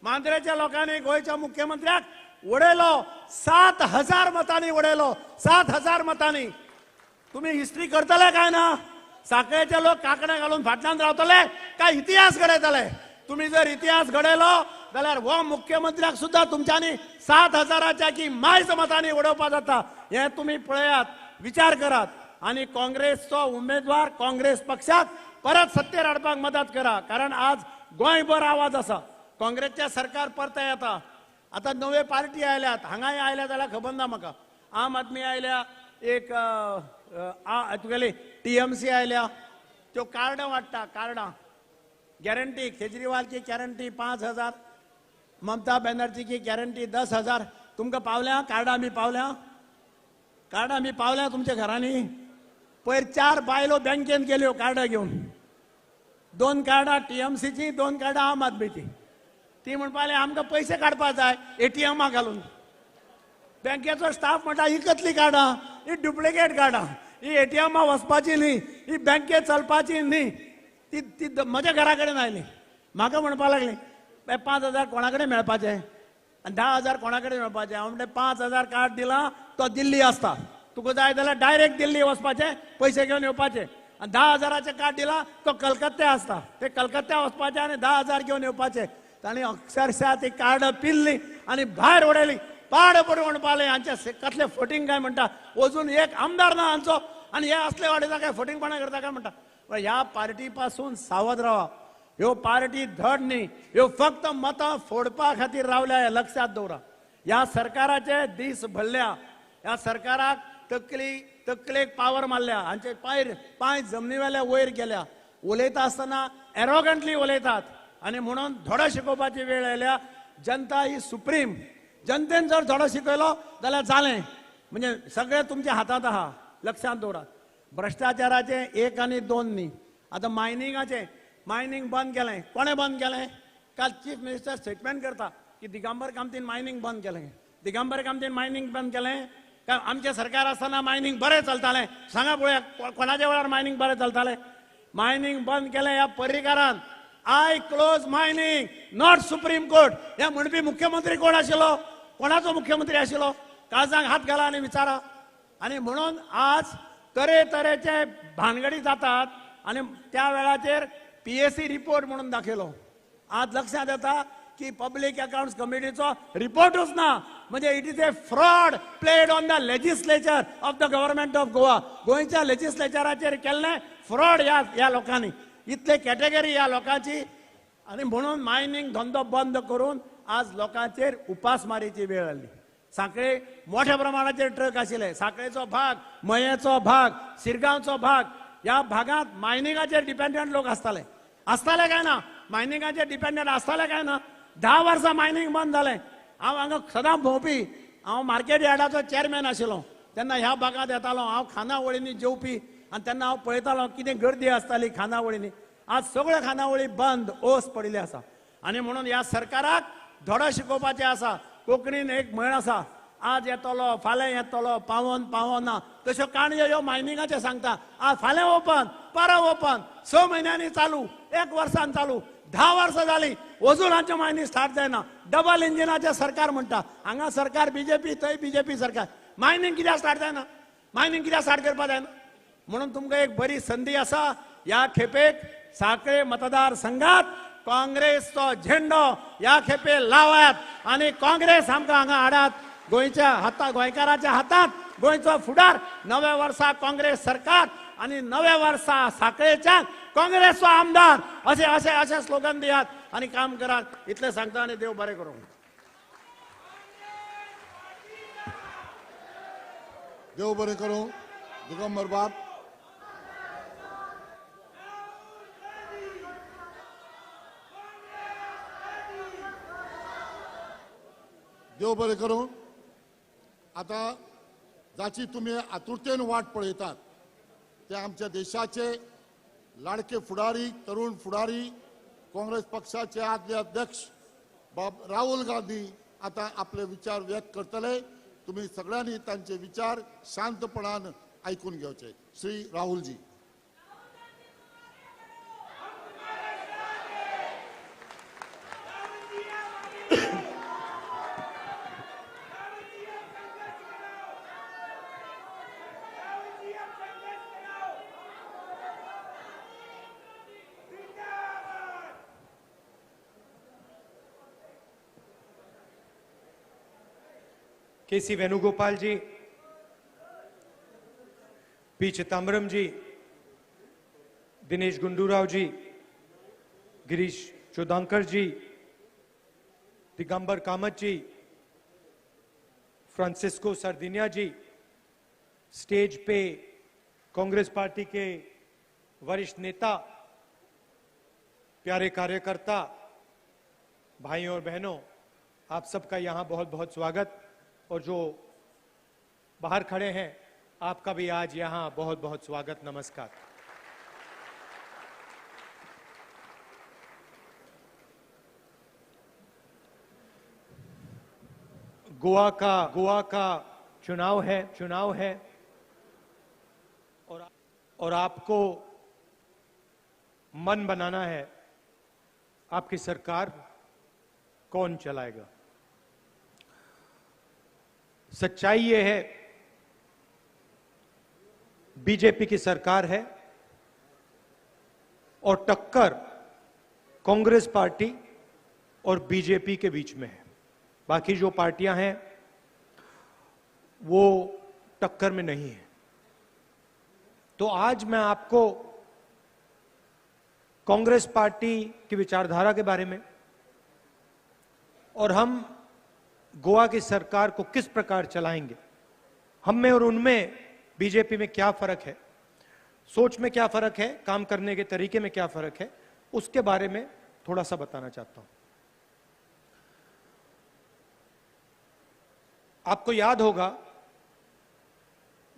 मांद्रेच्या लोकांनी गोंयच्या मुख्यमंत्र्याक उडयलो. 7000 मतांनी उडयलो. 7000 मतांनी. तुम्ही हिस्ट्री करतले काय ना? साखळेचे लोक कांकणे घालून फाटल्यान रावतले काय इतिहास घडयतले? तुम्ही जर इतिहास घडयलो जाल्यार हो मुख्यमंत्र्याक सुद्धा तुमच्यांनी 7000च्या की मायज मतांनी उडोवपा जाता. हे तुम्ही पळयात, विचार करात. आणि काँग्रेसचो उमेदवार काँग्रेस पक्षाक परत सत्तेर हाडपाक मदत करा. कारण आज गोंयभर आवाज आसा. काँग्रेसचे सरकार परत येता. आता नवे पार्टी आयल्यात. हांगाय आयल्या जाल्यार खबर ना म्हाका. आम आदमी आयल्या, एक तुगेली TMC आयल्या. त्यो कार्डां वाडटा, कार्डां. गॅरंटी केजरीवाल की गॅरंटी 5000, ममता बॅनर्जी की गॅरंटी 10,000. तुमकां पावल्या कार्डां? आमी पावल्या? कार्डां आमी पावल्या तुमच्या घरांनी? पयर 4 बायलो बँकेन गेल्यो कार्डां घेवन. 2 कार्डां TMCची, 2 कार्डां आम आदमीची. ती म्हणपाले आमकां पयशे काडपा जाय ATMाक घालून. बँकेचो स्टाफ म्हणटा ही कसली कार्डां? ही डुप्लिकेट कार्डां. ही ATMा वचपाची न्ही, ही बँकेत चलपाची न्ही. ती म्हज्या घरा कडेन आयली. म्हाका म्हणपा लागली 5000 कोणा कडेन मेळपाचे आनी 10,000 कोणा कडेन मेळपाचे. हांव म्हणलें 5000 कार्ड दिला तो दिल्ली आसता. तुका जाय जाल्यार डायरेक्ट दिल्ली वचपाचें, पयशे घेवन येवपाचे. आनी 10,000चे कार्ड दिला तो कलकत्त्या आसता. ते कलकत्त्या वचपाचे आनी 10,000 घेवन येवपाचे. तांणी अक्षरशः ती कार्ड पिल्ली आनी भायर उडयली. पाड पडून म्हणपाले हांचे कसले फटींग काय म्हणटा. अजून एक आमदार ना हांचो आनी हे असले वाडयता काय, फटींगपणा करता काय म्हणटा. ह्या पार्टी पासून सावध रावा. ह्यो पार्टी धड न्ही, ह्यो फक्त मतां फोडपा खातीर रावल्या. हे लक्षात दवरा. ह्या सरकाराचे दीस भरल्या. ह्या सरकाराक तकलेक पावर मारल्या, हांचे पांय जमनीवेल्या वयर गेल्या. उलयता आसतना एरोगंटली उलयतात आनी म्हणून धडो शिकोवपाची वेळ आयल्या. जनता ही सुप्रीम. जनतेन जर धडो शिकयलो जाल्यार जालें. म्हणजे सगळें तुमच्या हातांत आहा, लक्षांत दवरात. भ्रष्टाचाराचे 1 आनी 2 न्ही. आतां मायनींग बंद केलें. कोणें बंद केलें? काल चीफ मिनिस्टर स्टेटमेंट करता की दिगंबर कामतीन मायनींग बंद केलें. दिगंबर कामतीन मायनींग बंद केलें काय आमचें सरकार आसतना मायनींग बरें चलतालें? सांगा पळोवया कोणाच्या वेळार मायनींग बरें चलतालें? मायनींग बंद केलें ह्या पर्रीकारान. I close mining, not Supreme Court. हे म्हणपी मुख्यमंत्री कोण आशिल्लो? कोणाचो मुख्यमंत्री आशिल्लो? काळजांक हात घाला आनी विचारा. आनी म्हणून आज तरेतरेचे भानगडी जातात आनी त्या वेळाचेर PSC रिपोर्ट म्हणून दाखयलो. आज लक्षात येता की पब्लीक अकाउंट्स कमिटीचो रिपोर्टूच ना. म्हणजे it is a fraud played on the legislature of the government of Goa. गोंयच्या लेजिस्लेचराचेर केल्ले फ्रॉड ह्या लोकांनी. इतले कॅटेगरी ह्या लोकांची. आनी म्हणून मायनींग धंदो बंद करून आज लोकांचेर उपासमारीची वेळ आयली. सांखळे मोठ्या प्रमाणाचेर ट्रक आशिल्ले. सांखळेचो भाग, मयेचो भाग, शिरगांवचो भाग, ह्या भागांत मायनिंगाचेर डिपेंडंट लोक आसताले काय ना? मायनिंगाचेर डिपेंडंट आसताले काय ना? 10 वर्सां मायनींग बंद जालें. हांव हांगा सदां भोंवपी. हांव मार्केट यार्डाचो चेअरमॅन आशिल्लो. तेन्ना ह्या भागांत येतालो. हांव खानावळींनी जेवपी आनी तेन्ना हांव पळयतालो कितें गर्दी आसताली खानावळींनी. आज सगळ्यो खानावळी बंद, ओस पडिल्ली आसा. आनी म्हणून ह्या सरकाराक धडो शिकोवपाचें आसा. कोंकणीन एक म्हण आसा, आज येतलो, फाल्यां येतलो, पावना. तश्यो काणयो ह्यो मायनिंगाचे सांगता. आज फाल्यां ओपन, परवा ओपन, 6 म्हयन्यांनी चालू, 1 वर्सान चालू. 10 वर्सां जालीं अजून हांचे मायनींग स्टार्ट जायना. डबल इंजिनाचें सरकार म्हणटा. हांगा सरकार BJP, थंय BJP सरकार. मायनींग कित्याक स्टार्ट जायना? मायनींग कित्याक स्टार्ट करपा जायना? म्हणून तुमकां एक बरी संदी आसा. ह्या खेपेक सांखळे मतदारसंघात काँग्रेसचो झेंडो ह्या खेपे लावात आनी काँग्रेस आमकां हांगा हाडात. गोंयकाराच्या हातांत गोंयचो फुडार. नव्या वर्सा काँग्रेस सरकार आनी नव्या वर्सा सांखळेच्यान काँग्रेसचो आमदार अशें स्लोगन दियात आनी काम करात. इतलें सांगता आनी देव बरें करूं. देव बरें करूं. दिगंबर बाब. देव बरें करूं. आता जाची तुम्ही आतुरतेन वाट पळयतात ते आमच्या देशाचे लाडके फुडारी, तरुण फुडारी, काँग्रेस पक्षाचे आदले अध्यक्ष बाब राहुल गांधी आता आपले विचार व्यक्त करतले. तुम्ही सगळ्यांनी त्यांचे विचार शांतपणान ऐकून घेवचे. श्री राहुलजी. KC वेणुगोपाल जी, P चिदंबरम जी, दिनेश गुंडूराव जी, गिरीश चोदांकर जी, दिगंबर कामत जी, फ्रांसिस्को सर्दिनिया जी, स्टेज पे कांग्रेस पार्टी के वरिष्ठ नेता, प्यारे कार्यकर्ता, भाइयों और बहनों, आप सबका यहां बहुत बहुत स्वागत. और जो बाहर खड़े हैं आपका भी आज यहां बहुत बहुत स्वागत. नमस्कार. गोवा का चुनाव है और आपको मन बनाना है आपकी सरकार कौन चलाएगा. सच्चाई ये है बीजेपी की सरकार है और टक्कर कांग्रेस पार्टी और बीजेपी के बीच में है. बाकी जो पार्टियां हैं वो टक्कर में नहीं है. तो आज मैं आपको कांग्रेस पार्टी की विचारधारा के बारे में और हम गोवा की सरकार को किस प्रकार चलाएंगे हम में और उनमें बीजेपी में क्या फर्क है, सोच में क्या फर्क है, काम करने के तरीके में क्या फर्क है, उसके बारे में थोड़ा सा बताना चाहता हूं। आपको याद होगा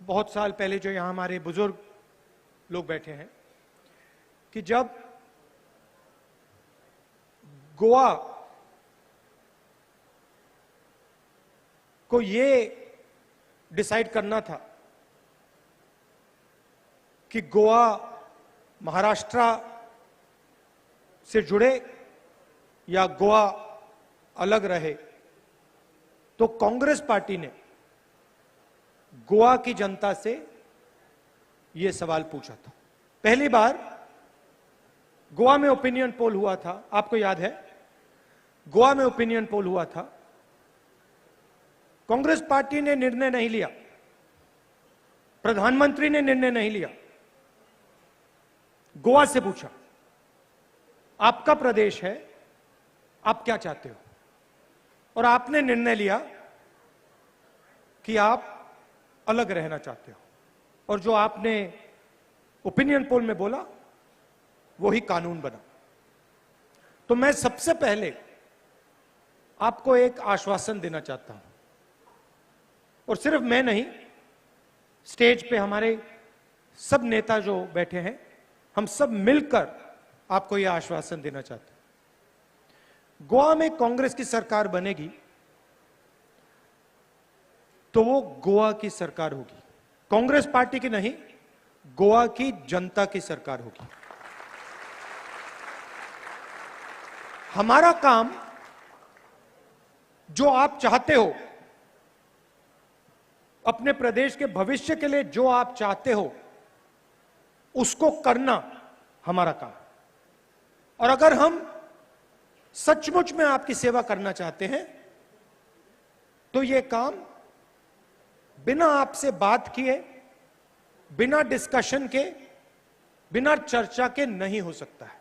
बहुत साल पहले जो यहां हमारे बुजुर्ग लोग बैठे हैं कि जब गोवा को ये डिसाइड करना था कि गोवा महाराष्ट्र से जुड़े या गोवा अलग रहे, तो कांग्रेस पार्टी ने गोवा की जनता से यह सवाल पूछा था। पहली बार गोवा में ओपिनियन पोल हुआ था, आपको याद है, गोवा में ओपिनियन पोल हुआ था। कांग्रेस पार्टी ने निर्णय नहीं लिया, प्रधानमंत्री ने निर्णय नहीं लिया, गोवा से पूछा आपका प्रदेश है, आप क्या चाहते हो, और आपने निर्णय लिया कि आप अलग रहना चाहते हो, और जो आपने ओपिनियन पोल में बोला वही कानून बना। तो मैं सबसे पहले आपको एक आश्वासन देना चाहता हूं, और सिर्फ मैं नहीं, स्टेज पे हमारे सब नेता जो बैठे हैं, हम सब मिलकर आपको यह आश्वासन देना चाहते हैं। गोवा में कांग्रेस की सरकार बनेगी तो वो गोवा की सरकार होगी, कांग्रेस पार्टी की नहीं, गोवा की जनता की सरकार होगी। हमारा काम जो आप चाहते हो, अपने प्रदेश के भविष्य के लिए जो आप चाहते हो, उसको करना हमारा काम। और अगर हम सचमुच में आपकी सेवा करना चाहते हैं तो यह काम बिना आपसे बात किए, बिना डिस्कशन के, बिना चर्चा के नहीं हो सकता है।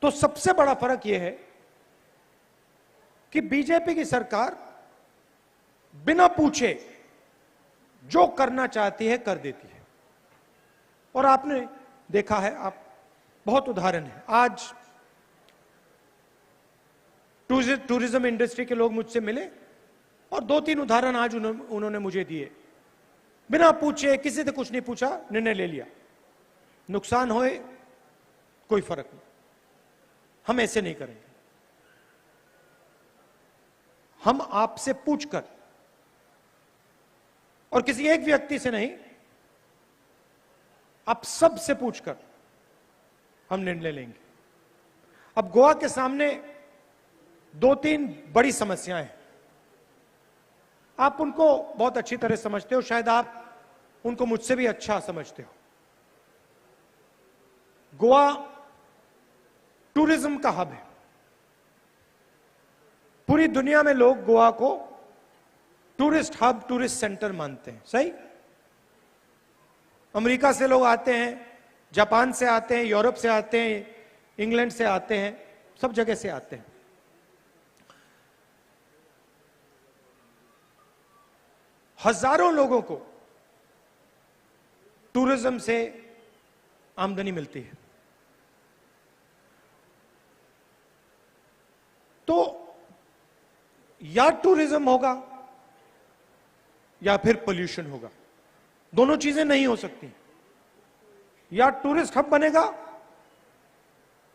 तो सबसे बड़ा फर्क यह है कि बीजेपी की सरकार बिना पूछे जो करना चाहती है कर देती है। और आपने देखा है, आप बहुत उदाहरण है, आज टूरिज्म इंडस्ट्री के लोग मुझसे मिले और 2-3 उदाहरण आज उन्होंने मुझे दिए, बिना पूछे, किसी से कुछ नहीं पूछा, निर्णय ले लिया। नुकसान होए कोई फर्क नहीं, हम ऐसे नहीं करेंगे। हम आपसे पूछकर, और किसी एक व्यक्ति से नहीं, आप सब से पूछकर हम निर्णय लेंगे। अब गोवा के सामने 2-3 बड़ी समस्याएं हैं, आप उनको बहुत अच्छी तरह समझते हो, शायद आप उनको मुझसे भी अच्छा समझते हो। गोवा टूरिज्म का हब है, पूरी दुनिया में लोग गोवा को टूरिस्ट हब, टूरिस्ट सेंटर मानते हैं, सही? अमेरिका से लोग आते हैं, जापान से आते हैं, यूरोप से आते हैं, इंग्लैंड से आते हैं, सब जगह से आते हैं। हजारों लोगों को टूरिज्म से आमदनी मिलती है। तो या टूरिज्म होगा या फिर पोल्यूशन होगा, दोनों चीजें नहीं हो सकती। या टूरिस्ट हब बनेगा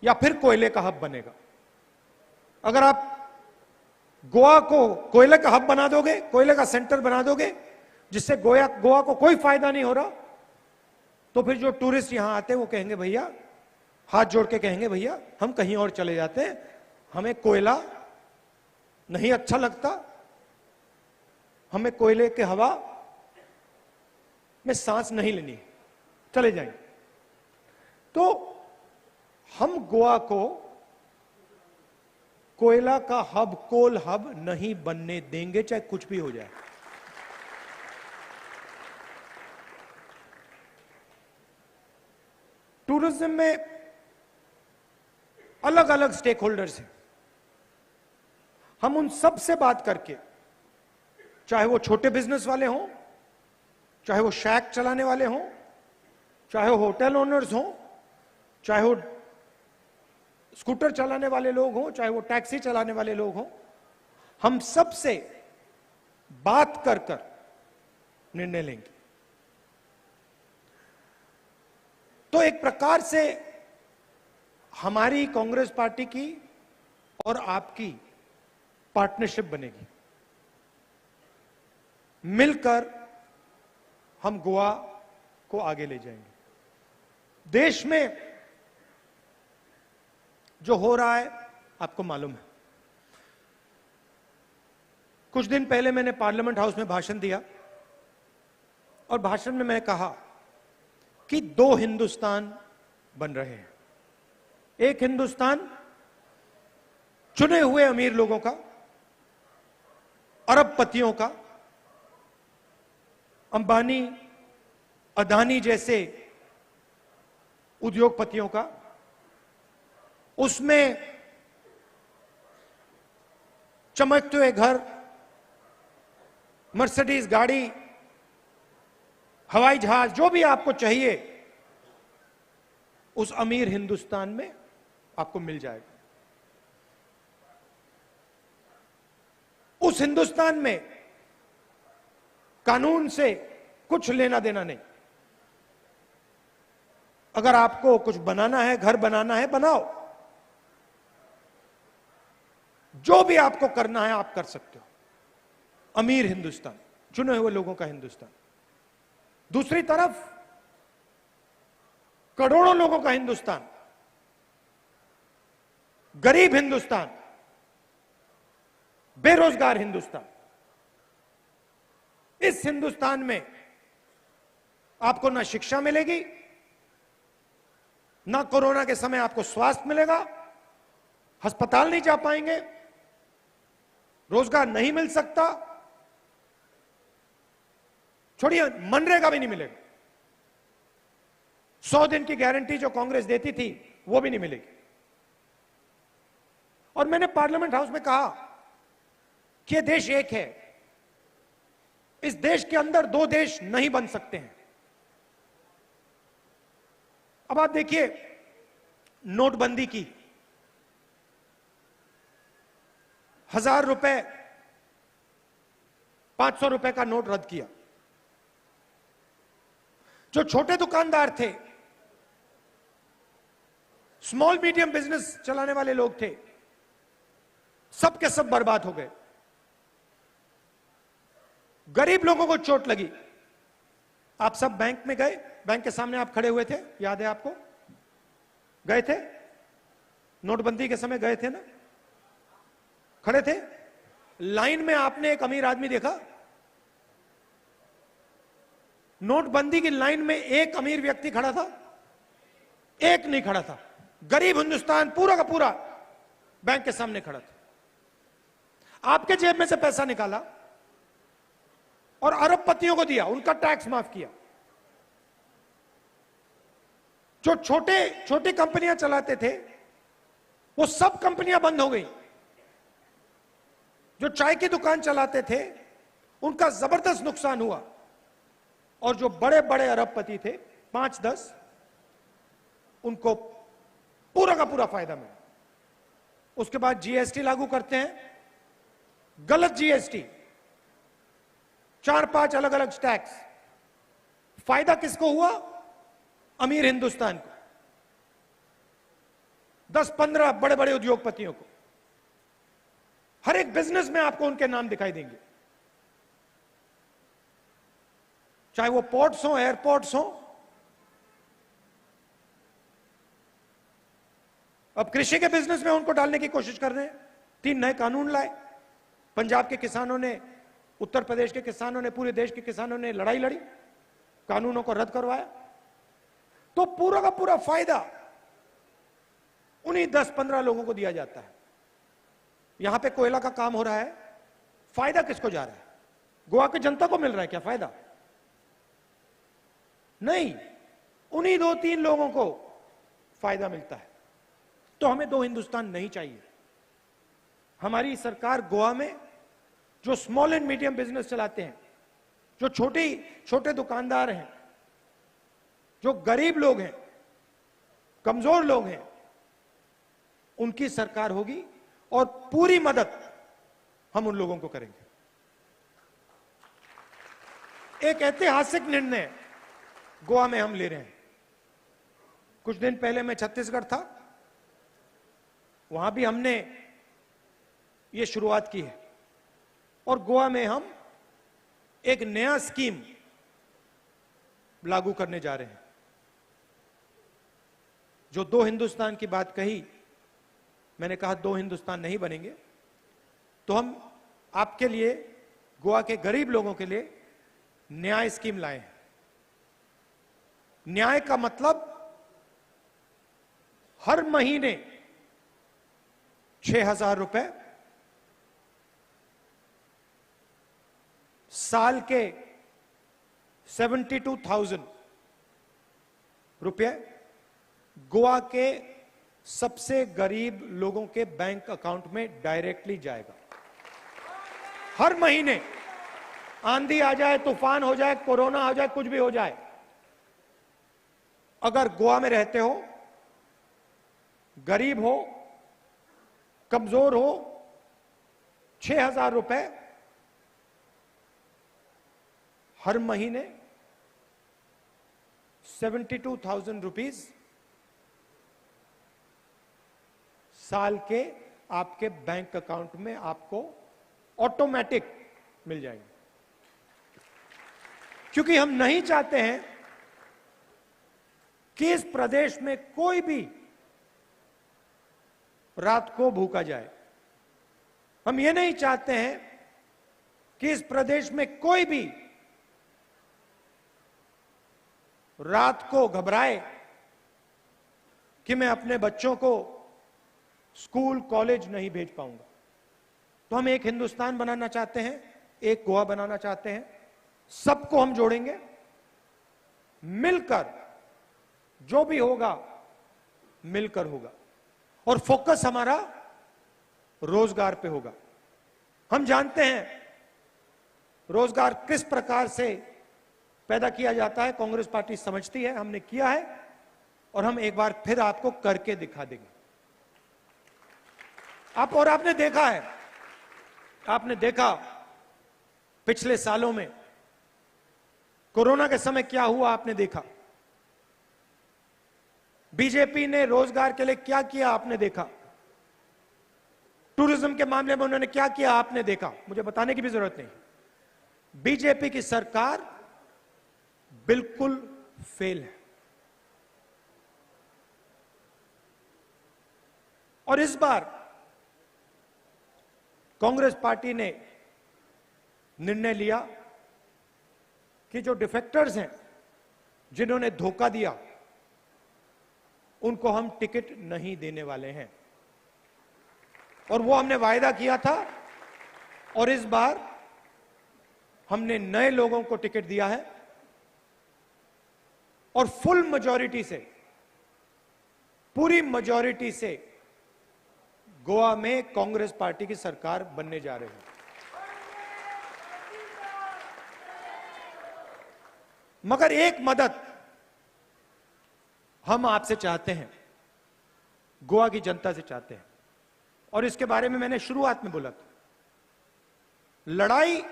या फिर कोयले का हब बनेगा। अगर आप गोवा को कोयले का हब बना दोगे, कोयले का सेंटर बना दोगे, जिससे गोवा को कोई फायदा नहीं हो रहा, तो फिर जो टूरिस्ट यहां आते हैं वो कहेंगे भैया, हाथ जोड़ के कहेंगे भैया हम कहीं और चले जाते हैं, हमें कोयला नहीं अच्छा लगता, हमें कोयले के हवा में सांस नहीं लेनी, चले जाएंगे। तो हम गोवा को कोयला का हब, कोल हब नहीं बनने देंगे, चाहे कुछ भी हो जाए। टूरिज्म में अलग अलग स्टेक होल्डर्स हैं, हम उन सब से बात करके चाहे वो छोटे बिजनेस वाले हों, चाहे वो शैक चलाने वाले हों, चाहे वो होटल ओनर्स हों, चाहे वो स्कूटर चलाने वाले लोग हों, चाहे वो टैक्सी चलाने वाले लोग हों, हम सबसे बात कर कर निर्णय लेंगे। तो एक प्रकार से हमारी कांग्रेस पार्टी की और आपकी पार्टनरशिप बनेगी। मिलकर हम गोवा को आगे ले जाएंगे। देश में जो हो रहा है आपको मालूम है। कुछ दिन पहले मैंने पार्लियामेंट हाउस में भाषण दिया और भाषण में मैंने कहा कि दो हिंदुस्तान बन रहे हैं। एक हिंदुस्तान चुने हुए अमीर लोगों का, अरबपतियों का, अंबानी, अदानी जैसे उद्योगपतियों का, उसमें चमकते हुए घर, मर्सिडीज गाड़ी, हवाई जहाज, जो भी आपको चाहिए उस अमीर हिंदुस्तान में आपको मिल जाएगा। उस हिंदुस्तान में कानून से कुछ लेना देना नहीं। अगर आपको कुछ बनाना है, घर बनाना है, बनाओ। जो भी आपको करना है आप कर सकते हो। अमीर हिंदुस्तान, चुने हुए लोगों का हिंदुस्तान। दूसरी तरफ करोड़ों लोगों का हिंदुस्तान, गरीब हिंदुस्तान, बेरोजगार हिंदुस्तान। इस हिंदुस्तान में आपको ना शिक्षा मिलेगी, ना कोरोना के समय आपको स्वास्थ्य मिलेगा, अस्पताल नहीं जा पाएंगे, रोजगार नहीं मिल सकता, छोड़िए मनरेगा भी नहीं मिलेगा। 100 दिन की गारंटी जो कांग्रेस देती थी वो भी नहीं मिलेगी। और मैंने पार्लियामेंट हाउस में कहा कि यह देश एक है। इस देश के अंदर दो देश नहीं बन सकते हैं। अब आप देखिए नोटबंदी की, 1000 रुपए 500 रुपए का नोट रद्द किया। जो छोटे दुकानदार थे, स्मॉल मीडियम बिजनेस चलाने वाले लोग थे, सब के सब बर्बाद हो गए। गरीब लोगों को चोट लगी। आप सब बैंक में गए, बैंक के सामने आप खड़े हुए थे, याद है आपको? गए थे नोटबंदी के समय, गए थे ना, खड़े थे लाइन में। आपने एक अमीर आदमी देखा? नोटबंदी की लाइन में एक अमीर व्यक्ति खड़ा था? एक नहीं खड़ा था। गरीब हिंदुस्तान पूरा का पूरा बैंक के सामने खड़ा था। आपके जेब में से पैसा निकाला और अरबपतियों को दिया, उनका टैक्स माफ किया। जो छोटे छोटे कंपनियां चलाते थे वो सब कंपनियां बंद हो गई। जो चाय की दुकान चलाते थे उनका जबरदस्त नुकसान हुआ। और जो बड़े बड़े अरबपति थे 5-10, उनको पूरा का पूरा फायदा मिला। उसके बाद जीएसटी लागू करते हैं, गलत जीएसटी, 4-5 अलग अलग टैक्स। फायदा किसको हुआ? अमीर हिंदुस्तान को, 10-15 बड़े बड़े उद्योगपतियों को। हर एक बिजनेस में आपको उनके नाम दिखाई देंगे, चाहे वो पोर्ट्स हो, एयरपोर्ट्स हो। अब कृषि के बिजनेस में उनको डालने की कोशिश कर रहे हैं। 3 नए कानून लाए। पंजाब के किसानों ने, उत्तर प्रदेश के किसानों ने, पूरे देश के किसानों ने लड़ाई लड़ी, कानूनों को रद्द करवाया। तो पूरा का पूरा फायदा उन्हीं 10-15 लोगों को दिया जाता है। यहां पे कोयला का काम हो रहा है, फायदा किसको जा रहा है? गोवा की जनता को मिल रहा है क्या फायदा? नहीं, उन्हीं 2-3 लोगों को फायदा मिलता है। तो हमें 2 हिंदुस्तान नहीं चाहिए। हमारी सरकार गोवा में जो स्मॉल एंड मीडियम बिजनेस चलाते हैं, जो छोटे दुकानदार हैं, जो गरीब लोग हैं, कमजोर लोग हैं, उनकी सरकार होगी और पूरी मदद हम उन लोगों को करेंगे। एक ऐतिहासिक निर्णय गोवा में हम ले रहे हैं। कुछ दिन पहले मैं छत्तीसगढ़ था, वहां भी हमने ये शुरुआत की है और गोवा में हम एक नया स्कीम लागू करने जा रहे हैं। जो दो हिंदुस्तान की बात कही, मैंने कहा दो हिंदुस्तान नहीं बनेंगे, तो हम आपके लिए, गोवा के गरीब लोगों के लिए न्याय स्कीम लाए हैं। न्याय का मतलब हर महीने 6,000 रुपए, साल के 72,000 रुपए गोवा के सबसे गरीब लोगों के बैंक अकाउंट में डायरेक्टली जाएगा। हर महीने, आंधी आ जाए, तूफान हो जाए, कोरोना हो जाए, कुछ भी हो जाए, अगर गोवा में रहते हो, गरीब हो, कमजोर हो, 6,000 रुपए हर महीने, 72,000 रुपीज साल के आपके बैंक अकाउंट में आपको ऑटोमेटिक मिल जाएंगे। क्योंकि हम नहीं चाहते हैं कि इस प्रदेश में कोई भी रात को भूखा जाए। हम ये नहीं चाहते हैं कि इस प्रदेश में कोई भी रात को घबराए कि मैं अपने बच्चों को स्कूल कॉलेज नहीं भेज पाऊंगा। तो हम एक हिंदुस्तान बनाना चाहते हैं, एक गोवा बनाना चाहते हैं। सबको हम जोड़ेंगे, मिलकर जो भी होगा मिलकर होगा, और फोकस हमारा रोजगार पे होगा। हम जानते हैं रोजगार किस प्रकार से पैदा किया जाता है, कांग्रेस पार्टी समझती है, हमने किया है और हम एक बार फिर आपको करके दिखा देंगे। आपने देखा है, आपने देखा पिछले सालों में कोरोना के समय क्या हुआ, आपने देखा। बीजेपी ने रोजगार के लिए क्या किया, आपने देखा। टूरिज्म के मामले में उन्होंने क्या किया, आपने देखा। मुझे बताने की भी जरूरत नहीं। बीजेपी की सरकार बिल्कुल फेल है। और इस बार कांग्रेस पार्टी ने निर्णय लिया कि जो डिफेक्टर्स हैं, जिन्होंने धोखा दिया, उनको हम टिकट नहीं देने वाले हैं। और वो हमने वायदा किया था और इस बार हमने नए लोगों को टिकट दिया है और फुल मेजॉरिटी से, पूरी मेजॉरिटी से गोवा में कांग्रेस पार्टी की सरकार बनने जा रही है। मगर एक मदद हम आपसे चाहते हैं, गोवा की जनता से चाहते हैं, और इसके बारे में मैंने शुरुआत में बोला था। लड़ाई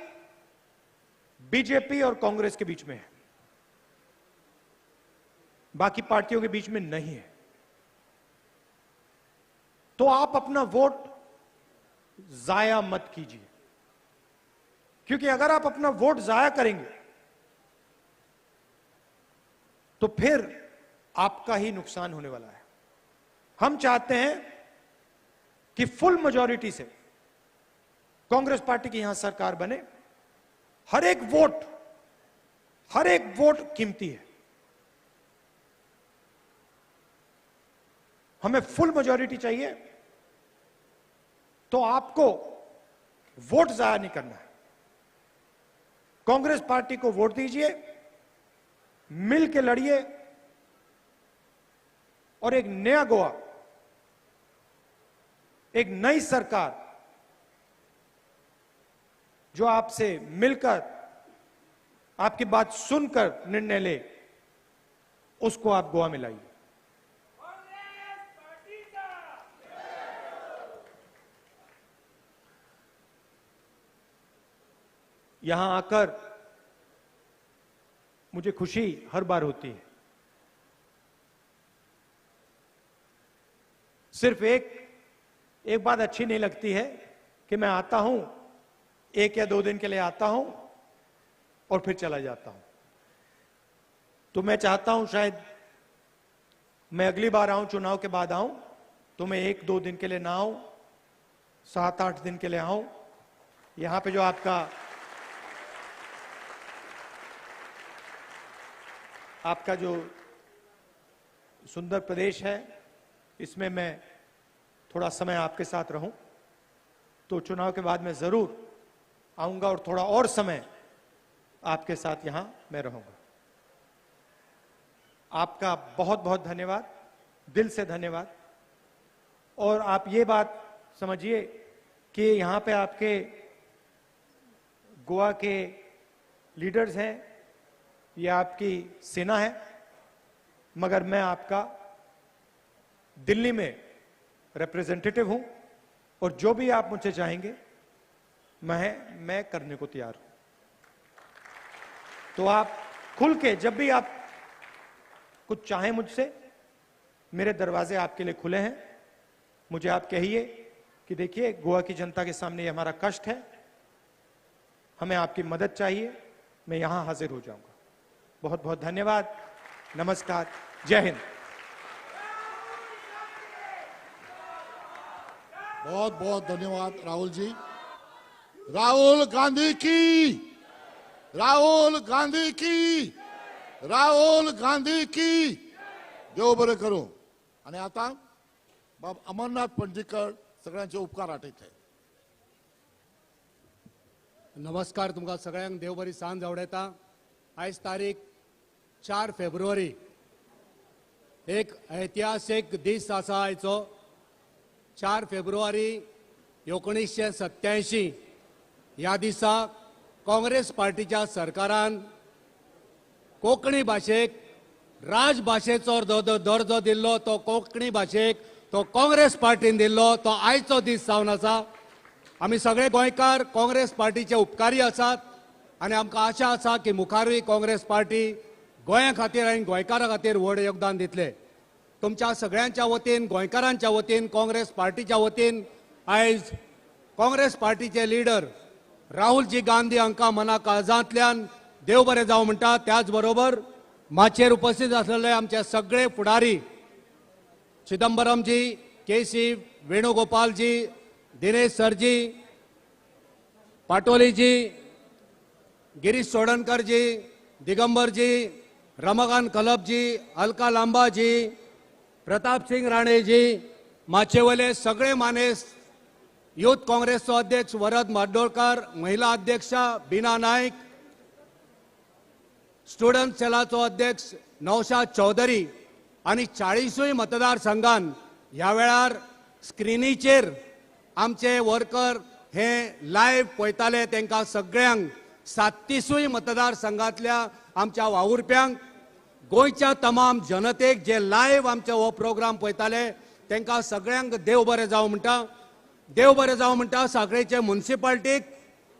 बीजेपी और कांग्रेस के बीच में है, बाकी पार्टियों के बीच में नहीं है। तो आप अपना वोट जाया मत कीजिए, क्योंकि अगर आप अपना वोट जाया करेंगे तो फिर आपका ही नुकसान होने वाला है। हम चाहते हैं कि फुल मेजॉरिटी से कांग्रेस पार्टी की यहां सरकार बने। हर एक वोट कीमती है। हमें फुल मेजॉरिटी चाहिए, तो आपको वोट जाया नहीं करना है। कांग्रेस पार्टी को वोट दीजिए, मिल के लड़िए और एक नया गोवा, एक नई सरकार जो आपसे मिलकर आपकी बात सुनकर निर्णय ले, उसको आप गोवा में लाइए। यहां आकर मुझे खुशी हर बार होती है। सिर्फ एक बात अच्छी नहीं लगती है कि मैं आता हूं, 1 या 2 दिन के लिए आता हूं और फिर चला जाता हूं। तो मैं चाहता हूं शायद मैं अगली बार आऊं, चुनाव के बाद आऊं, तो मैं 1-2 दिन के लिए ना आऊं, 7-8 दिन के लिए आऊं। यहां पे जो आपका जो सुंदर प्रदेश है, इसमें मैं थोड़ा समय आपके साथ रहूं, तो चुनाव के बाद मैं जरूर आऊंगा और थोड़ा और समय आपके साथ यहां मैं रहूंगा। आपका बहुत बहुत धन्यवाद, दिल से धन्यवाद। और आप ये बात समझिए कि यहां पे आपके गोवा के लीडर्स हैं, ये आपकी सेना है, मगर मैं आपका दिल्ली में रिप्रेजेंटेटिव हूं और जो भी आप मुझसे चाहेंगे मैं करने को तैयार हूं। तो आप खुल के जब भी आप कुछ चाहें मुझसे, मेरे दरवाजे आपके लिए खुले हैं। मुझे आप कहिए कि देखिए गोवा की जनता के सामने ये हमारा कष्ट है, हमें आपकी मदद चाहिए, मैं यहां हाजिर हो जाऊंगा। बहुत बहुत धन्यवाद, नमस्कार, जय हिंद। बहुत बहुत धन्यवाद राहुल जी। राहुल गांधी की, राहुल गांधी की, राहुल गांधी की। देव बरें करूं। आणि आता बाब अमरनाथ पणजीकर सगळ्यांचे उपकार आठयत आहे। नमस्कार तुमकां सगळ्यांक देव बरी सांज आवडेता। आयज तारीख 4 फेब्रुवारी, एक ऐतिहासीक दीस आसा आयचो। 4 फेब्रुवारी 1987 ह्या दिसा काँग्रेस पार्टीच्या सरकारान कोंकणी भाशेक राजभाशेचो दर्जो दिल्लो। तो कोंकणी भाशेक तो काँग्रेस पार्टीन दिल्लो, तो आयचो दीस जावन आसा। आमी सगळे गोंयकार काँग्रेस पार्टीचे उपकारी आसात आनी आमकां आशा आसा की मुखारूय काँग्रेस पार्टी गोंया खातीर आनी गोंयकारां खातीर व्हड योगदान दितले। तुमच्या सगळ्यांच्या वतीन, गोंयकारांच्या वतीन, काँग्रेस पार्टीच्या वतीन आयज काँग्रेस पार्टीचे लीडर राहुलजी गांधी हांकां मना काळजांतल्यान देव बरें जावं म्हणटा। त्याच बरोबर माचयेर उपस्थित आसलेले आमचे सगळे फुडारी, चिदंबरमजी, केसी वेणुगोपालजी, दिनेश सरजी, पाटोलीजी, गिरीश चोडणकरजी, दिगंबरजी, रमाकांत कलबजी, अलका लांबाजी, प्रताप सिंग राणेजी, माचयेवले सगळे मानेस, यूथ काँग्रेसचो अध्यक्ष वरद माडोळकर, महिला अध्यक्षा बीना नायक, स्टुडंट सेलाचो अध्यक्ष नौशाद चौधरी आणि 40 मतदारसंघान ह्या वेळार स्क्रिनीचेर आमचे वर्कर हे लाईव्ह पळयताले। तांकां सगळ्यांक 37 मतदारसंघातल्या आमच्या वावुरप्यांक, गोंयच्या तमाम जनतेक जे लाईव्ह आमचे हो प्रोग्राम पळयताले तांकां सगळ्यांक देव बरें जावं म्हणटा। देव बरें जावं म्हणटा सांखळेचे म्युनिसिपालिटीक,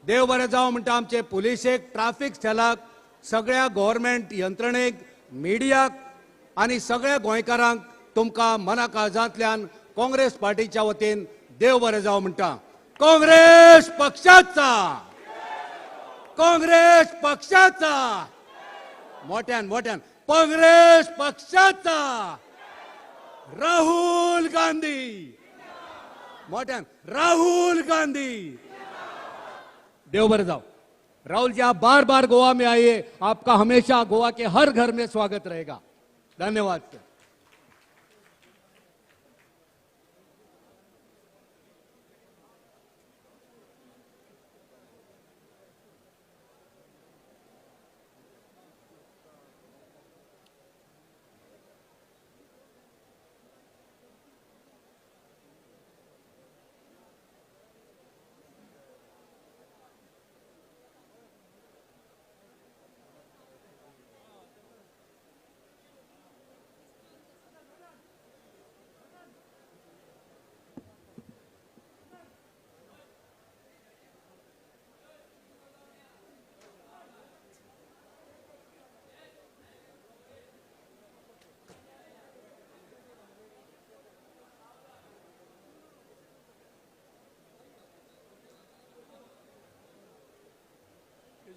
देव बरें जावं म्हणटा आमचे पुलिसेक, ट्राफिक सेलाक, सगळ्या गव्हर्नमेंट यंत्रणेक, मिडियाक आनी सगळ्या गोंयकारांक तुमकां मना काळजांतल्यान काँग्रेस पार्टीच्या वतीन देव बरें जावं म्हणटा। काँग्रेस पक्षाचा, काँग्रेस पक्षाचा, मोठ्यान मोठ्यान काँग्रेस पक्षाचा, राहुल गांधी, मोठ्यान राहुल गांधी। देव बरें जाओ। राहुल जी, आप बार बार गोवा में आइए, आपका हमेशा गोवा के हर घर में स्वागत रहेगा। धन्यवाद सर।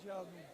तशें आहा न्हू